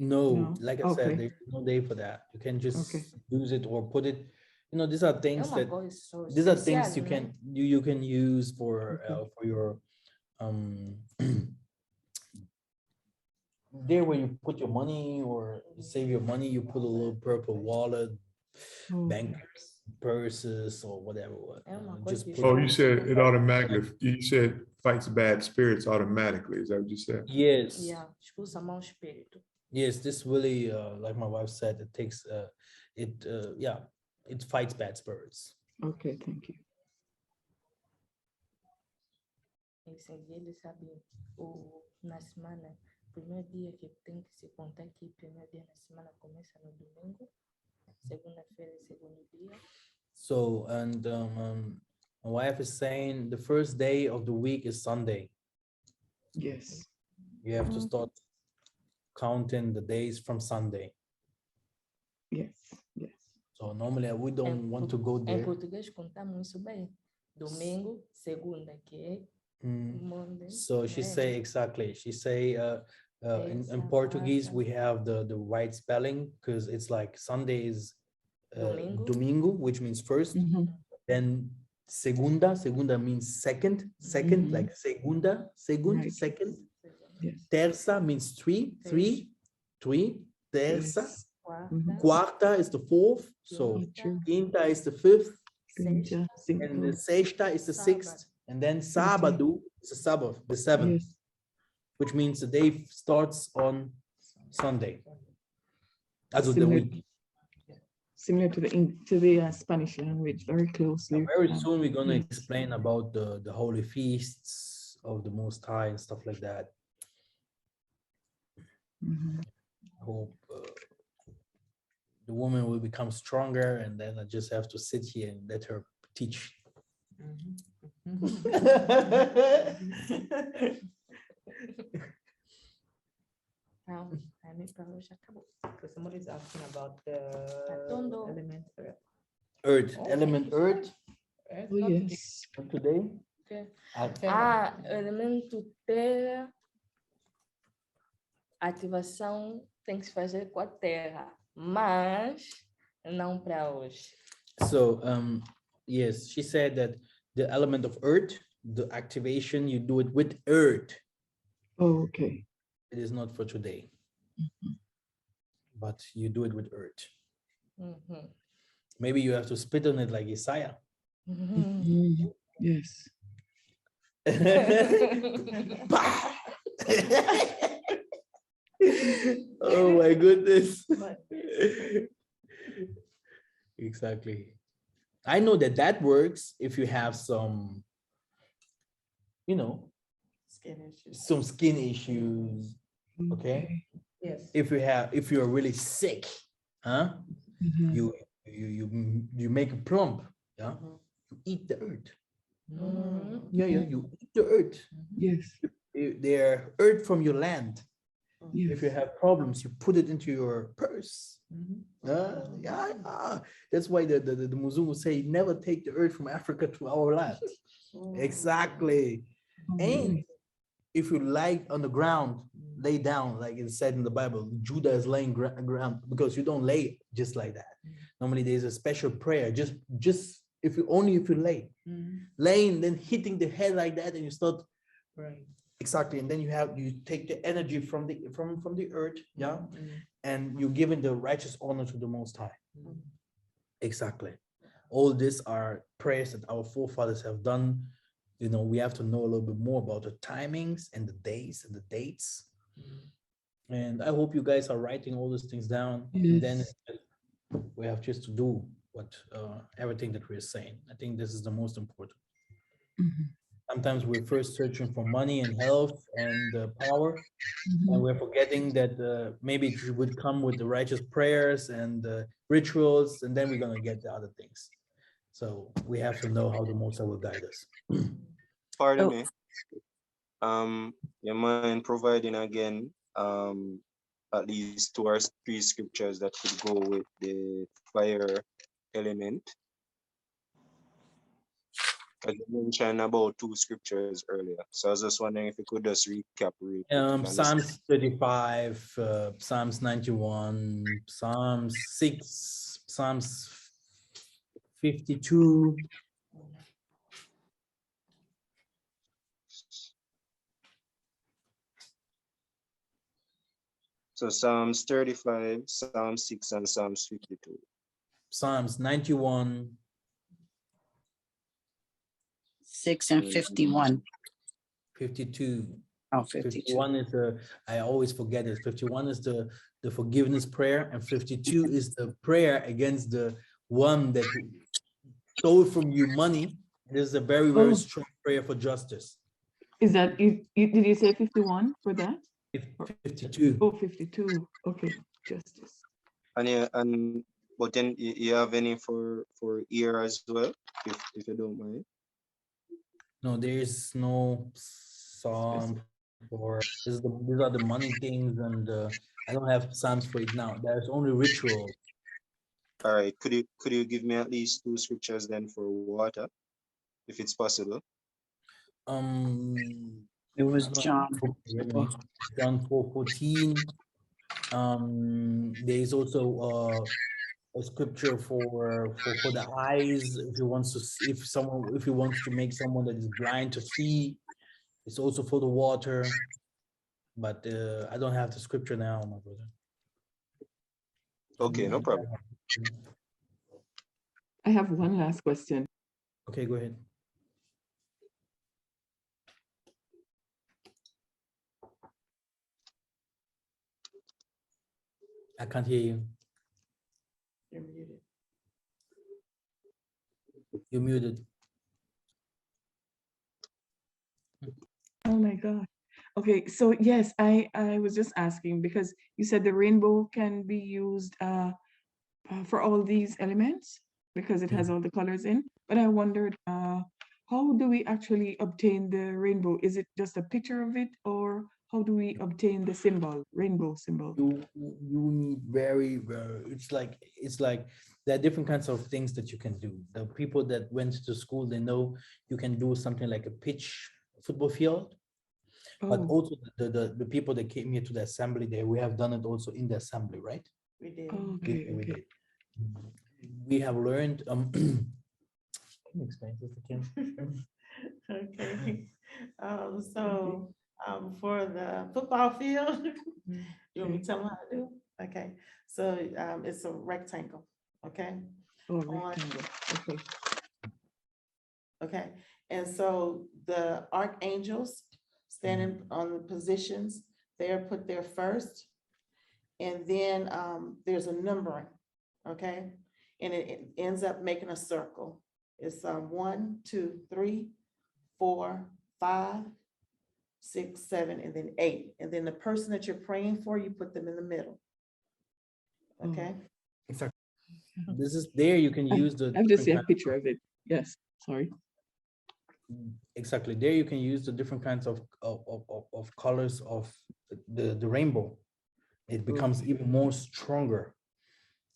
No, like I said, Okay. there's no day for that. You can just use it or put it. You know, these are things that you can use for your there where you put your money or save your money, you put a little purple wallet, bank purses or whatever. Just put You said it automatically. You said fights bad spirits automatically. Is that what you said? Yes. Yeah, expulsa mau espírito. Yes, this really, like my wife said, it takes it fights bad spirits. Okay, thank you. Esse dia ele sabe na semana, primeiro dia que tem que se contar que primeiro dia na semana começa no domingo, segunda-feira é segundo dia. So, and my wife is saying the first day of the week is Sunday. Yes. You have to start counting the days from Sunday. Yes. So normally we don't want to go there. Em português contamos isso bem. Domingo, segunda, que é Monday. So she say exactly. She say in Portuguese we have the right spelling because it's like Sunday is domingo, which means first. Then segunda means second, like segunda, Right. second. Yes. Terça means three, terça. Quarta is the fourth. So quinta is the fifth. Quinta, And the sexta is the sixth. And then sábado is the Sabbath, the seventh, which means the day starts on Sunday. Also the week. Similar to the Spanish language, very closely. Very soon we're going to explain about the holy feasts of the Most High and stuff like that. I hope the woman will become stronger, and then I just have to sit here and let her teach. Because somebody's asking about the element Earth, element Earth. Earth, Oh, not yes. Today. Okay. Elemento terra. Ativação tem que se fazer com a terra, mas não para hoje. So, yes, she said that the element of Earth, the activation, you do it with Earth. Oh, okay. It is not for today, but you do it with Earth. Maybe you have to spit on it like Yissa'Yah. Yes. Oh my goodness. Exactly. I know that that works if you have some, you know, some skin issues. Okay. Yes. If you're really sick, huh? You make a plump, yeah. You eat the earth. Yeah, you eat the earth. Yes. They're earth from your land. Yes. If you have problems, you put it into your purse. That's why the Muzungu say never take the earth from Africa to our land. Exactly. And if you lie on the ground, lay down, like it said in the Bible, Judah is laying ground, because you don't lay just like that. Normally there's a special prayer, just if you lay. Laying, then hitting the head like that, and you start. Right. Exactly, and then you take the energy from the earth, yeah, and you're giving the righteous honor to the Most High. Exactly. All these are prayers that our forefathers have done. You know, we have to know a little bit more about the timings and the days and the dates. And I hope you guys are writing all these things down. And then we have just to do what everything that we're saying. I think this is the most important. Sometimes we're first searching for money and health and power, and we're forgetting that maybe it would come with the righteous prayers and rituals, and then we're gonna get the other things. So we have to know how the Most High will guide us. Pardon me. You mind providing again at least 2 or 3 scriptures that could go with the fire element? I mentioned about 2 scriptures earlier, so I was just wondering if you could just recap. Psalms 35, Psalms 91, Psalms 6, Psalms 52. So Psalms 35, Psalms 6, and Psalms 52. Psalms 91. 6 and 51. 52. Oh, 52. 51 is I always forget it. 51 is the forgiveness prayer, and 52 is the prayer against the one that stole from you money. This is a very, very strong prayer for justice. Is that, did you say 51 for that? 52. Oh, 52. Okay, justice. And but then you have any for ear as well, if you don't mind. No, there is no psalm for these are the money things, and I don't have psalms for it now. There's only ritual. All right, could you give me at least 2 scriptures then for water, if it's possible? It was John. John 4:14. There is also a scripture for the eyes. If he wants to see, if he wants to make someone that is blind to see, it's also for the water. But I don't have the scripture now, my brother. Okay, no problem. I have one last question. Okay, go ahead. I can't hear you. You're muted. You're muted. Oh my God. Okay, so yes, I was just asking because you said the rainbow can be used for all these elements because it has all the colors in. But I wondered, how do we actually obtain the rainbow? Is it just a picture of it, or how do we obtain the symbol, rainbow symbol? You need very it's like there are different kinds of things that you can do. The people that went to school, they know you can do something like a pitch football field. But also the people that came here to the assembly, we have done it also in the assembly, right? We did. Okay, okay. We have learned can you explain this again? Okay. So for the football field, you want me to tell them how to do? Okay. So it's a rectangle. Okay. Oh, rectangle. Okay. Okay. And so the archangels standing on the positions, they're put there first. And then there's a numbering. Okay. And it ends up making a circle. It's 1, 2, 3, 4, 5, 6, 7, and then 8. And then the person that you're praying for, you put them in the middle. Okay. Exactly. This is there. You can use the. I've just seen a picture of it. Yes. Sorry. Exactly. There you can use the different kinds of colors of the rainbow. It becomes even more stronger.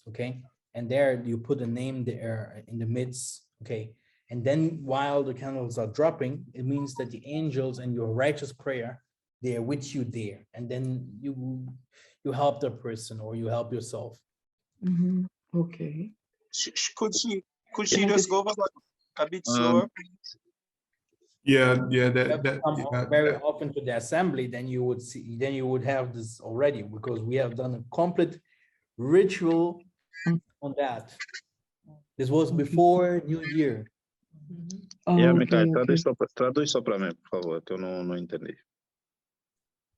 Okay. And there you put a name there in the midst. Okay. And then while the candles are dropping, it means that the angels and your righteous prayer, they are with you there. And then you help the person or you help yourself. Mm-hmm. Okay. Could she just go over a bit slower? Yeah. Very often to the assembly, then you would have this already, because we have done a complete ritual on that. This was before New Year. Yeah, Mikhael, traduz só para mim, por favor, que eu não entendi.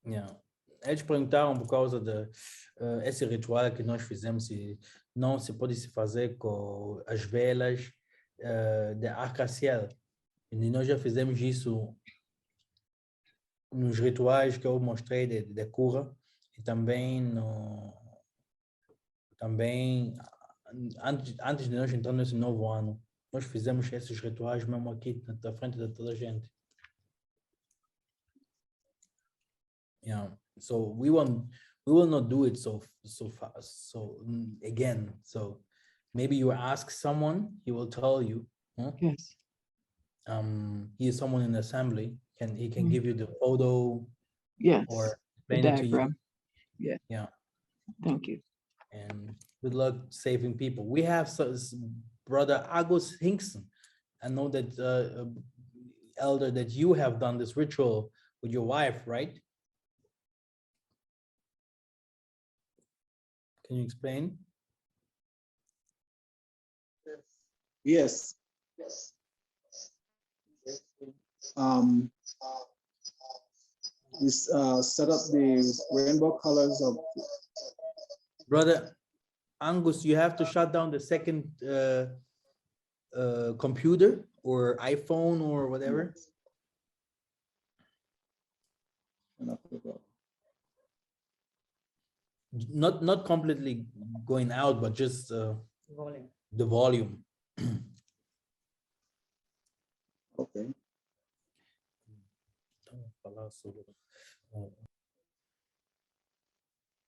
Yeah. Eles perguntaram por causa de esse ritual que nós fizemos, se não se pode se fazer com as velas de arca-ciel. E nós já fizemos isso nos rituais que eu mostrei de cura, e também antes de nós entrar nesse novo ano, nós fizemos esses rituais mesmo aqui na frente de toda a gente. Yeah. So we will not do it so fast. So again, so maybe you ask someone, he will tell you. Huh? Yes. He is someone in the assembly. He can give you the photo. Yes. Or the explain it to you. diagram. Yeah. Yeah. Thank you. And good luck saving people. We have Brother Agus Hinkson. I know that elder, that you have done this ritual with your wife, right? Can you explain? Yes. Is set up the rainbow colors of. Brother Angus, you have to shut down the second computer or iPhone or whatever. Not completely going out, but just Volume. the volume. Okay.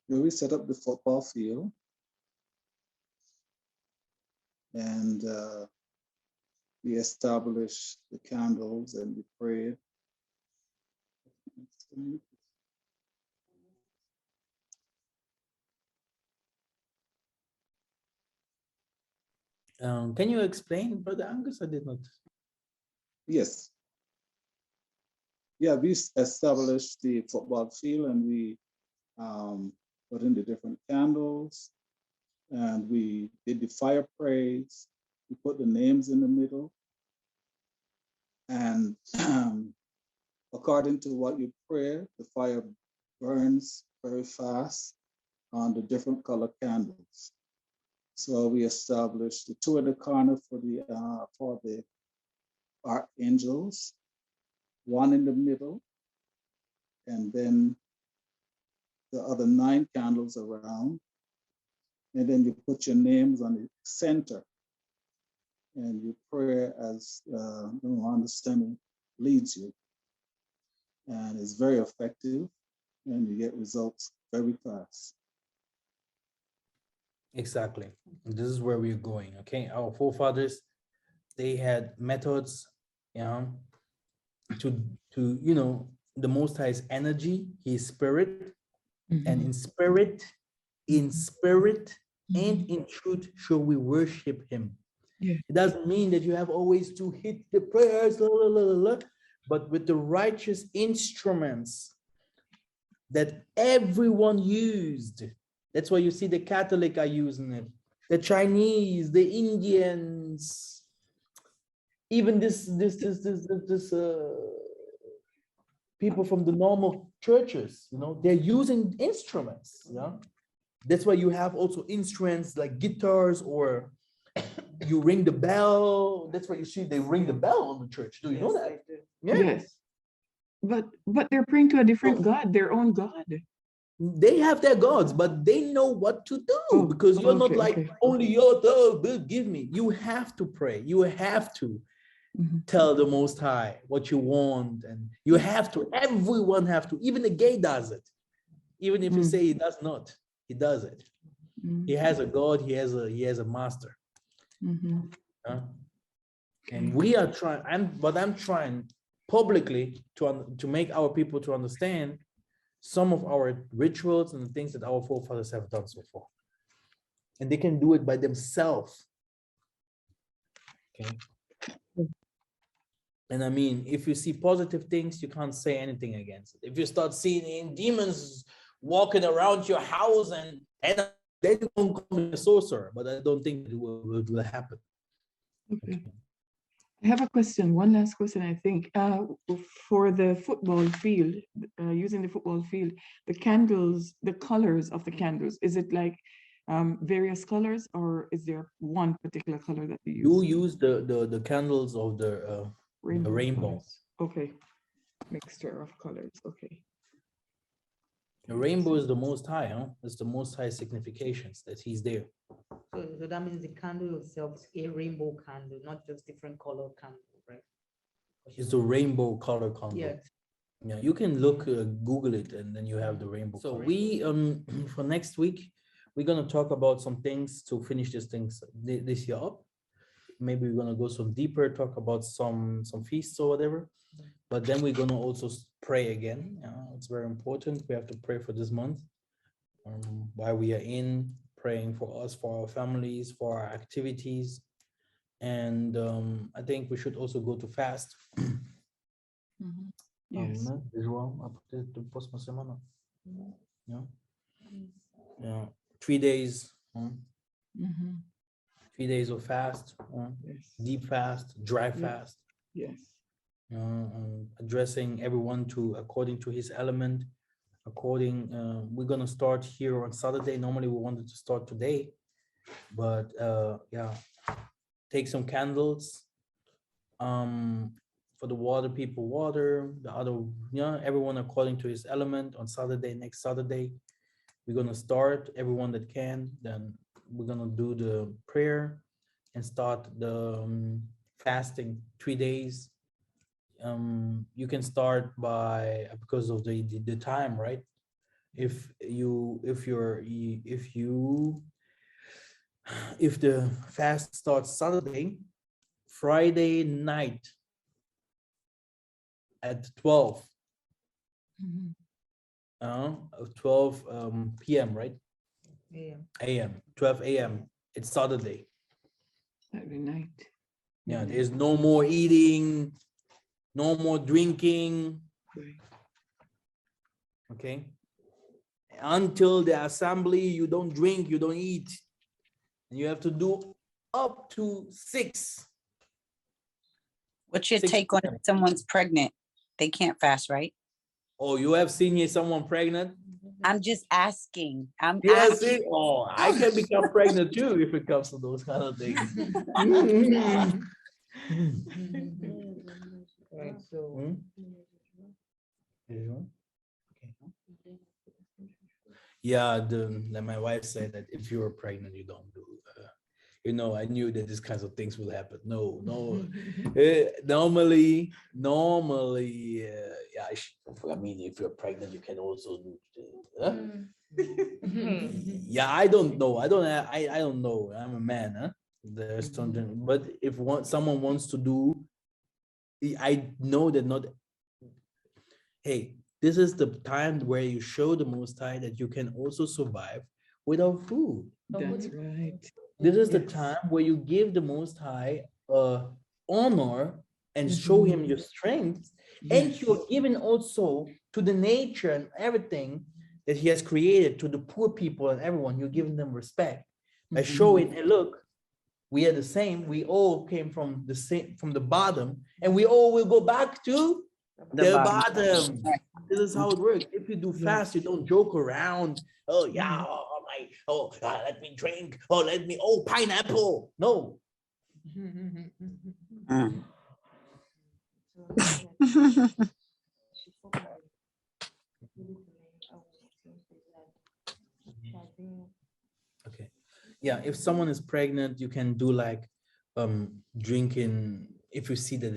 We set up the football field, and we established the candles and we prayed. Can you explain, Brother Angus? I did not. Yes. Yeah, we established the football field and we put in the different candles And we did the fire praise. We put the names in the middle. And according to what you pray, the fire burns very fast on the different color candles. So we established the 2 in the corner for the archangels, 1 in the middle, and then the other 9 candles around. And then you put your names on the center and you pray as understanding leads you. And it's very effective and you get results very fast. Exactly. This is where we're going. Okay. Our forefathers, they had methods, to the Most High's energy, His spirit, and in spirit, and in truth, shall we worship Him. Yeah. It doesn't mean that you have always to hit the prayers, but with the righteous instruments that everyone used. That's why you see the Catholic are using it, the Chinese, the Indians, even this people from the normal churches, they're using instruments. That's why you have also instruments like guitars, or you ring the bell. That's why you see they ring the bell in the church. Do you know that? Yes. But they're praying to a different God, their own God. They have their gods, but they know what to do, because you're not like only your give me. You have to pray. You have to tell the Most High what you want, and you have to. Everyone have to. Even the gay does it. Even if you say he does not, he does it. He has a God. He has a master. And we are trying. I'm trying publicly to make our people to understand some of our rituals and the things that our forefathers have done so far. And they can do it by themselves. Okay. And I mean, if you see positive things, you can't say anything against it. If you start seeing demons walking around your house and they won't come a sorcerer, but I don't think it will happen. Okay. I have a question, one last question, I think. For the football field, using the football field, the candles, the colors of the candles, is it like various colors, or is there one particular color that you use? You use the candles of the rainbow. Okay, mixture of colors, okay. The rainbow is the Most High, It's the Most High significations that He's there. So that means the candle itself is a rainbow candle, not just different color candle, right? It's the rainbow color candle. Yeah. Yeah, you can look, Google it, and then you have the rainbow. So we, for next week, we're gonna talk about some things to finish this year up. Maybe we're gonna go some deeper, talk about some feasts or whatever. But then we're gonna also pray again. It's very important. We have to pray for this month. While we are praying for us, for our families, for our activities. And I think we should also go to fast. Yes. Yeah. 3 days. 3 days of fast. Yes. Deep fast, dry fast. Yes. Addressing everyone according to his element. We're gonna start here on Saturday. Normally we wanted to start today, but take some candles. For the water people, water. The other, everyone according to his element on Saturday. Next Saturday, we're gonna start. Everyone that can, then we're gonna do the prayer and start the fasting 3 days. You can start because of the time, right? If the fast starts Saturday, Friday night at 12 p.m. right? A.m. 12 a.m. It's Saturday. Saturday night. Yeah, there's no more eating, no more drinking. Okay. Until the assembly, you don't drink, you don't eat. and you have to do up to 6. What's your take on if someone's pregnant? They can't fast, right? Oh, you have seen here someone pregnant? I'm just asking. I'm Yes, asking. oh, I can become pregnant too if it comes to those kind of things. Right, so. Yeah, like my wife said that if you're pregnant, you don't do. I knew that these kinds of things will happen. No. Normally, yeah. I mean, if you're pregnant, you can also do. Yeah, I don't know. I don't know. I'm a man, huh? There's something, but if someone wants to do, I know that not. Hey, this is the time where you show the Most High that you can also survive without food. That's right. This is the time where you give the Most High honor and show him your strength, and you're giving also to the nature and everything that he has created, to the poor people and everyone. You're giving them respect by showing, hey, look, we are the same. We all came from the bottom, and we all will go back to the bottom. This is how it works. If you do fast, you don't joke around. Oh yeah, let me drink. Pineapple. No. Okay. Yeah, if someone is pregnant, you can do like drinking. If you see that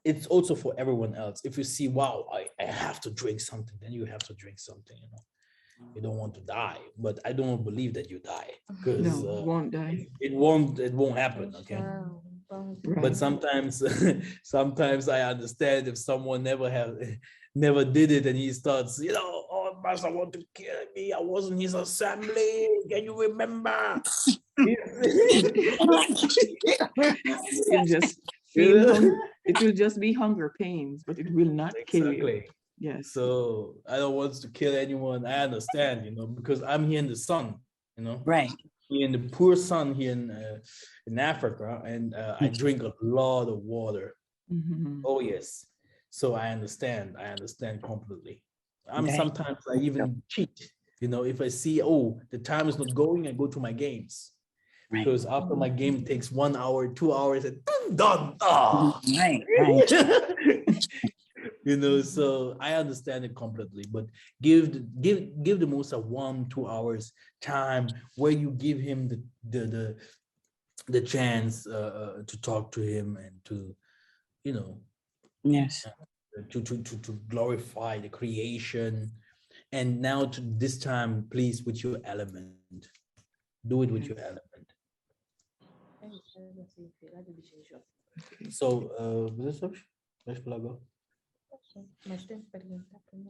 it's also for everyone else. If you see, wow, I have to drink something, then you have to drink something, You don't want to die, but I don't believe that you die, because you won't die. It won't happen, okay? Right. But sometimes I understand if someone never did it and he starts, oh, Master want to kill me. I was in his assembly. Can you remember? It will just be hunger pains, but it will not kill you. Yes. So I don't want to kill anyone. I understand, because I'm here in the sun, Right. Here in the poor sun here in Africa, and I drink a lot of water. Oh yes. So I understand completely. Sometimes I even cheat. If I see, the time is not going, I go to my games. Right. Because after my game takes 1 hour, 2 hours, and done. Oh. Right. So I understand it completely, but give the most of 1-2 hours time where you give him the chance to talk to him and to, yes, to glorify the creation. And now to this time, please, with your element, do it with your element. So,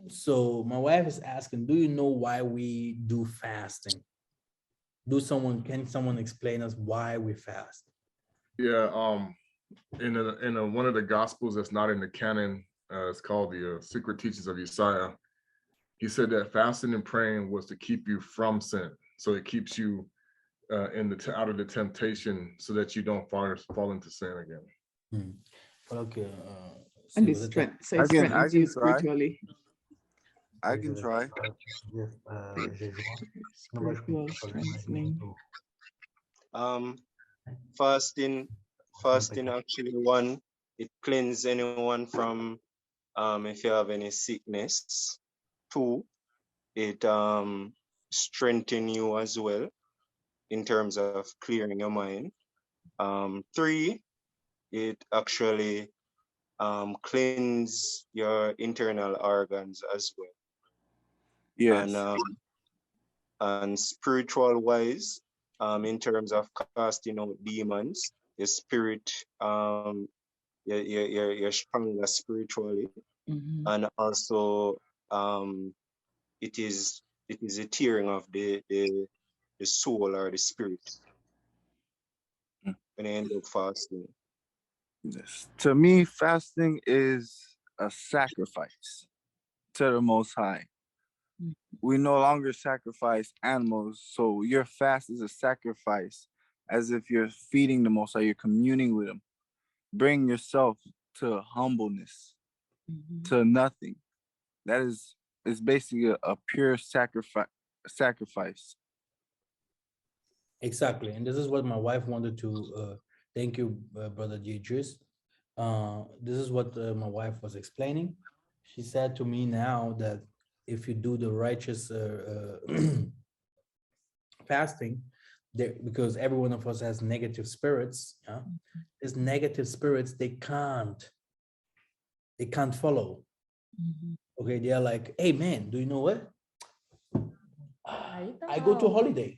so my wife is asking, do you know why we do fasting? Can someone explain us why we fast? Yeah, in one of the gospels that's not in the canon, it's called the Secret Teachings of Yissa'Yah. He said that fasting and praying was to keep you from sin, so it keeps you out of the temptation, so that you don't fall into sin again. Okay. And this strengthens you spiritually. I can try. Fasting actually, one, it cleanses anyone from if you have any sickness. 2, it strengthens you as well in terms of clearing your mind. 3, it actually cleanse your internal organs as well. Yes. And spiritual wise, in terms of casting out demons, your spirit, you're stronger spiritually. And also it is a tearing of the soul or the spirit when you end up fasting. Yes. To me, fasting is a sacrifice to the Most High. we no longer sacrifice animals. So your fast is a sacrifice, as if you're feeding the Most High, you're communing with Him. Bring yourself to humbleness, to nothing. That is basically a pure sacrifice. Exactly, and this is what my wife wanted to. Thank you, Brother Dietrich. This is what my wife was explaining. She said to me now that if you do the righteous fasting, there, because every one of us has negative spirits, yeah, these negative spirits, they can't follow. Okay, they are like, hey man, do you know what? I go to holiday.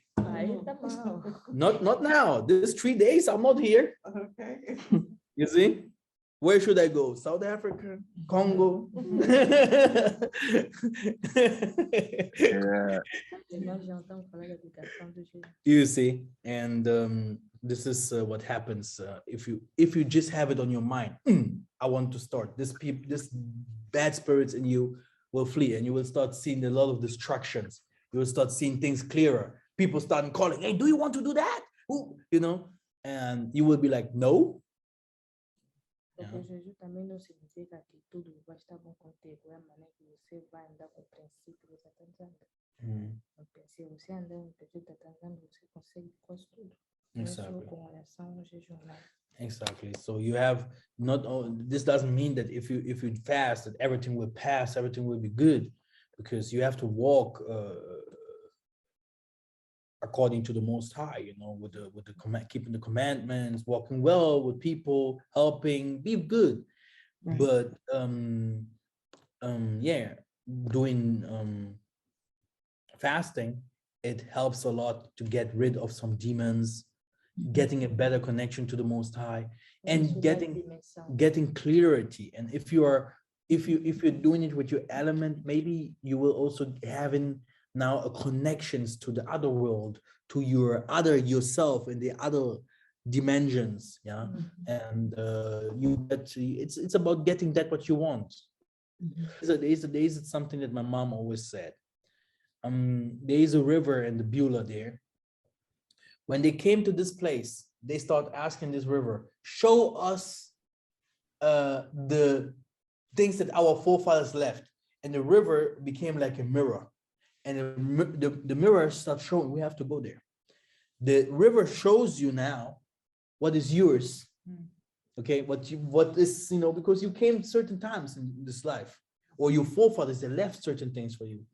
Not now. This 3 days, I'm not here. Okay. You see? Where should I go? South Africa, Congo. Yeah. You see, and this is what happens if you just have it on your mind. I want to start. This bad spirits in you will flee, and you will start seeing a lot of distractions. You will start seeing things clearer. People start calling, hey, do you want to do that? Ooh, you know, and you will be like, no. Yeah. Exactly. So you have not all, this doesn't mean that if you fast that everything will pass, everything will be good, because you have to walk according to the Most High, you know, with the command, keeping the commandments, walking well with people, helping, be good. Right. But yeah, doing fasting, it helps a lot to get rid of some demons, getting a better connection to the Most High, and getting clarity. And if you're doing it with your element, maybe you will also having now a connections to the other world, to your other yourself in the other dimensions, yeah. And you get it's about getting that what you want. There is something that my mom always said. There is a river in the Beulah there. When they came to this place, they start asking this river, show us the things that our forefathers left. And the river became like a mirror. And the mirror starts showing, we have to go there. The river shows you now what is yours. Okay, what is, you know, because you came certain times in this life, or your forefathers, they left certain things for you.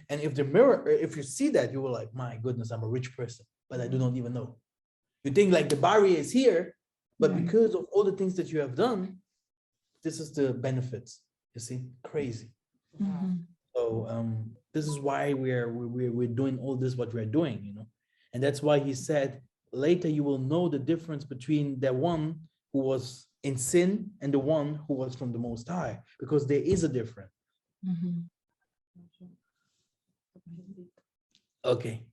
And if the mirror, if you see that, you were like, my goodness, I'm a rich person, but I do not even know. You think like the barrier is here, but because of all the things that you have done, this is the benefits. You see, crazy. So this is why we're doing all this what we're doing, you know, and that's why he said later you will know the difference between the one who was in sin and the one who was from the Most High, because there is a difference. Okay,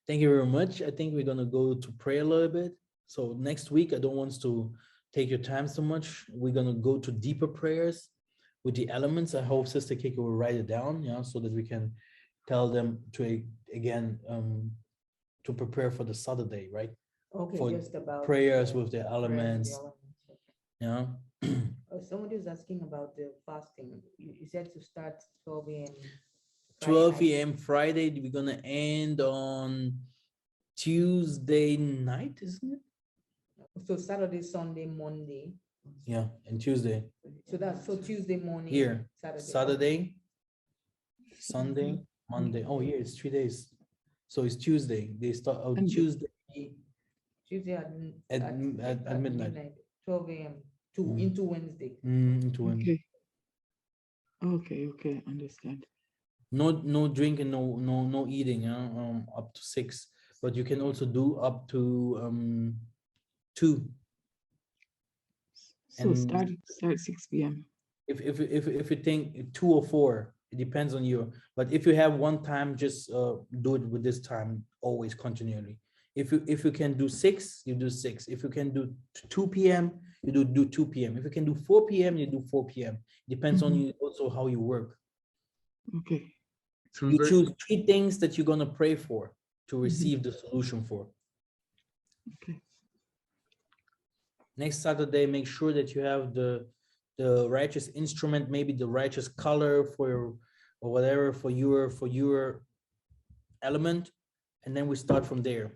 thank you very much. I think we're gonna go to pray a little bit. So next week, I don't want to take your time so much. We're gonna go to deeper prayers with the elements. I hope Sister Keiko will write it down, yeah, so that we can tell them to again to prepare for the Saturday, right? Okay, for just about prayers with the elements. Yeah. Somebody was asking about the fasting. You said to start 12 a.m. 12 a.m. Friday. We're gonna end on Tuesday night, isn't it? So Saturday, Sunday, Monday. Yeah, and Tuesday. So that's so Tuesday morning. Here, Saturday, okay. Sunday, Monday. Oh, yeah, it's 3 days. So it's Tuesday. They start on Tuesday. Tuesday at midnight. 12 a.m. into Wednesday. Into Wednesday. Okay, understand. No drinking, no eating. Up to 6, but you can also do up to 2. So and start 6 p.m. If you think 2 or 4, it depends on you. But if you have one time, just do it with this time always continually. If you can do 6, you do 6. If you can do 2 p.m., you do 2 p.m. If you can do 4 p.m., you do 4 p.m. Depends on you also how you work. Okay. You choose 3 things that you're gonna pray for to receive the solution for. Okay. Next Saturday, make sure that you have the righteous instrument, maybe the righteous color for your, or whatever for your element, and then we start from there.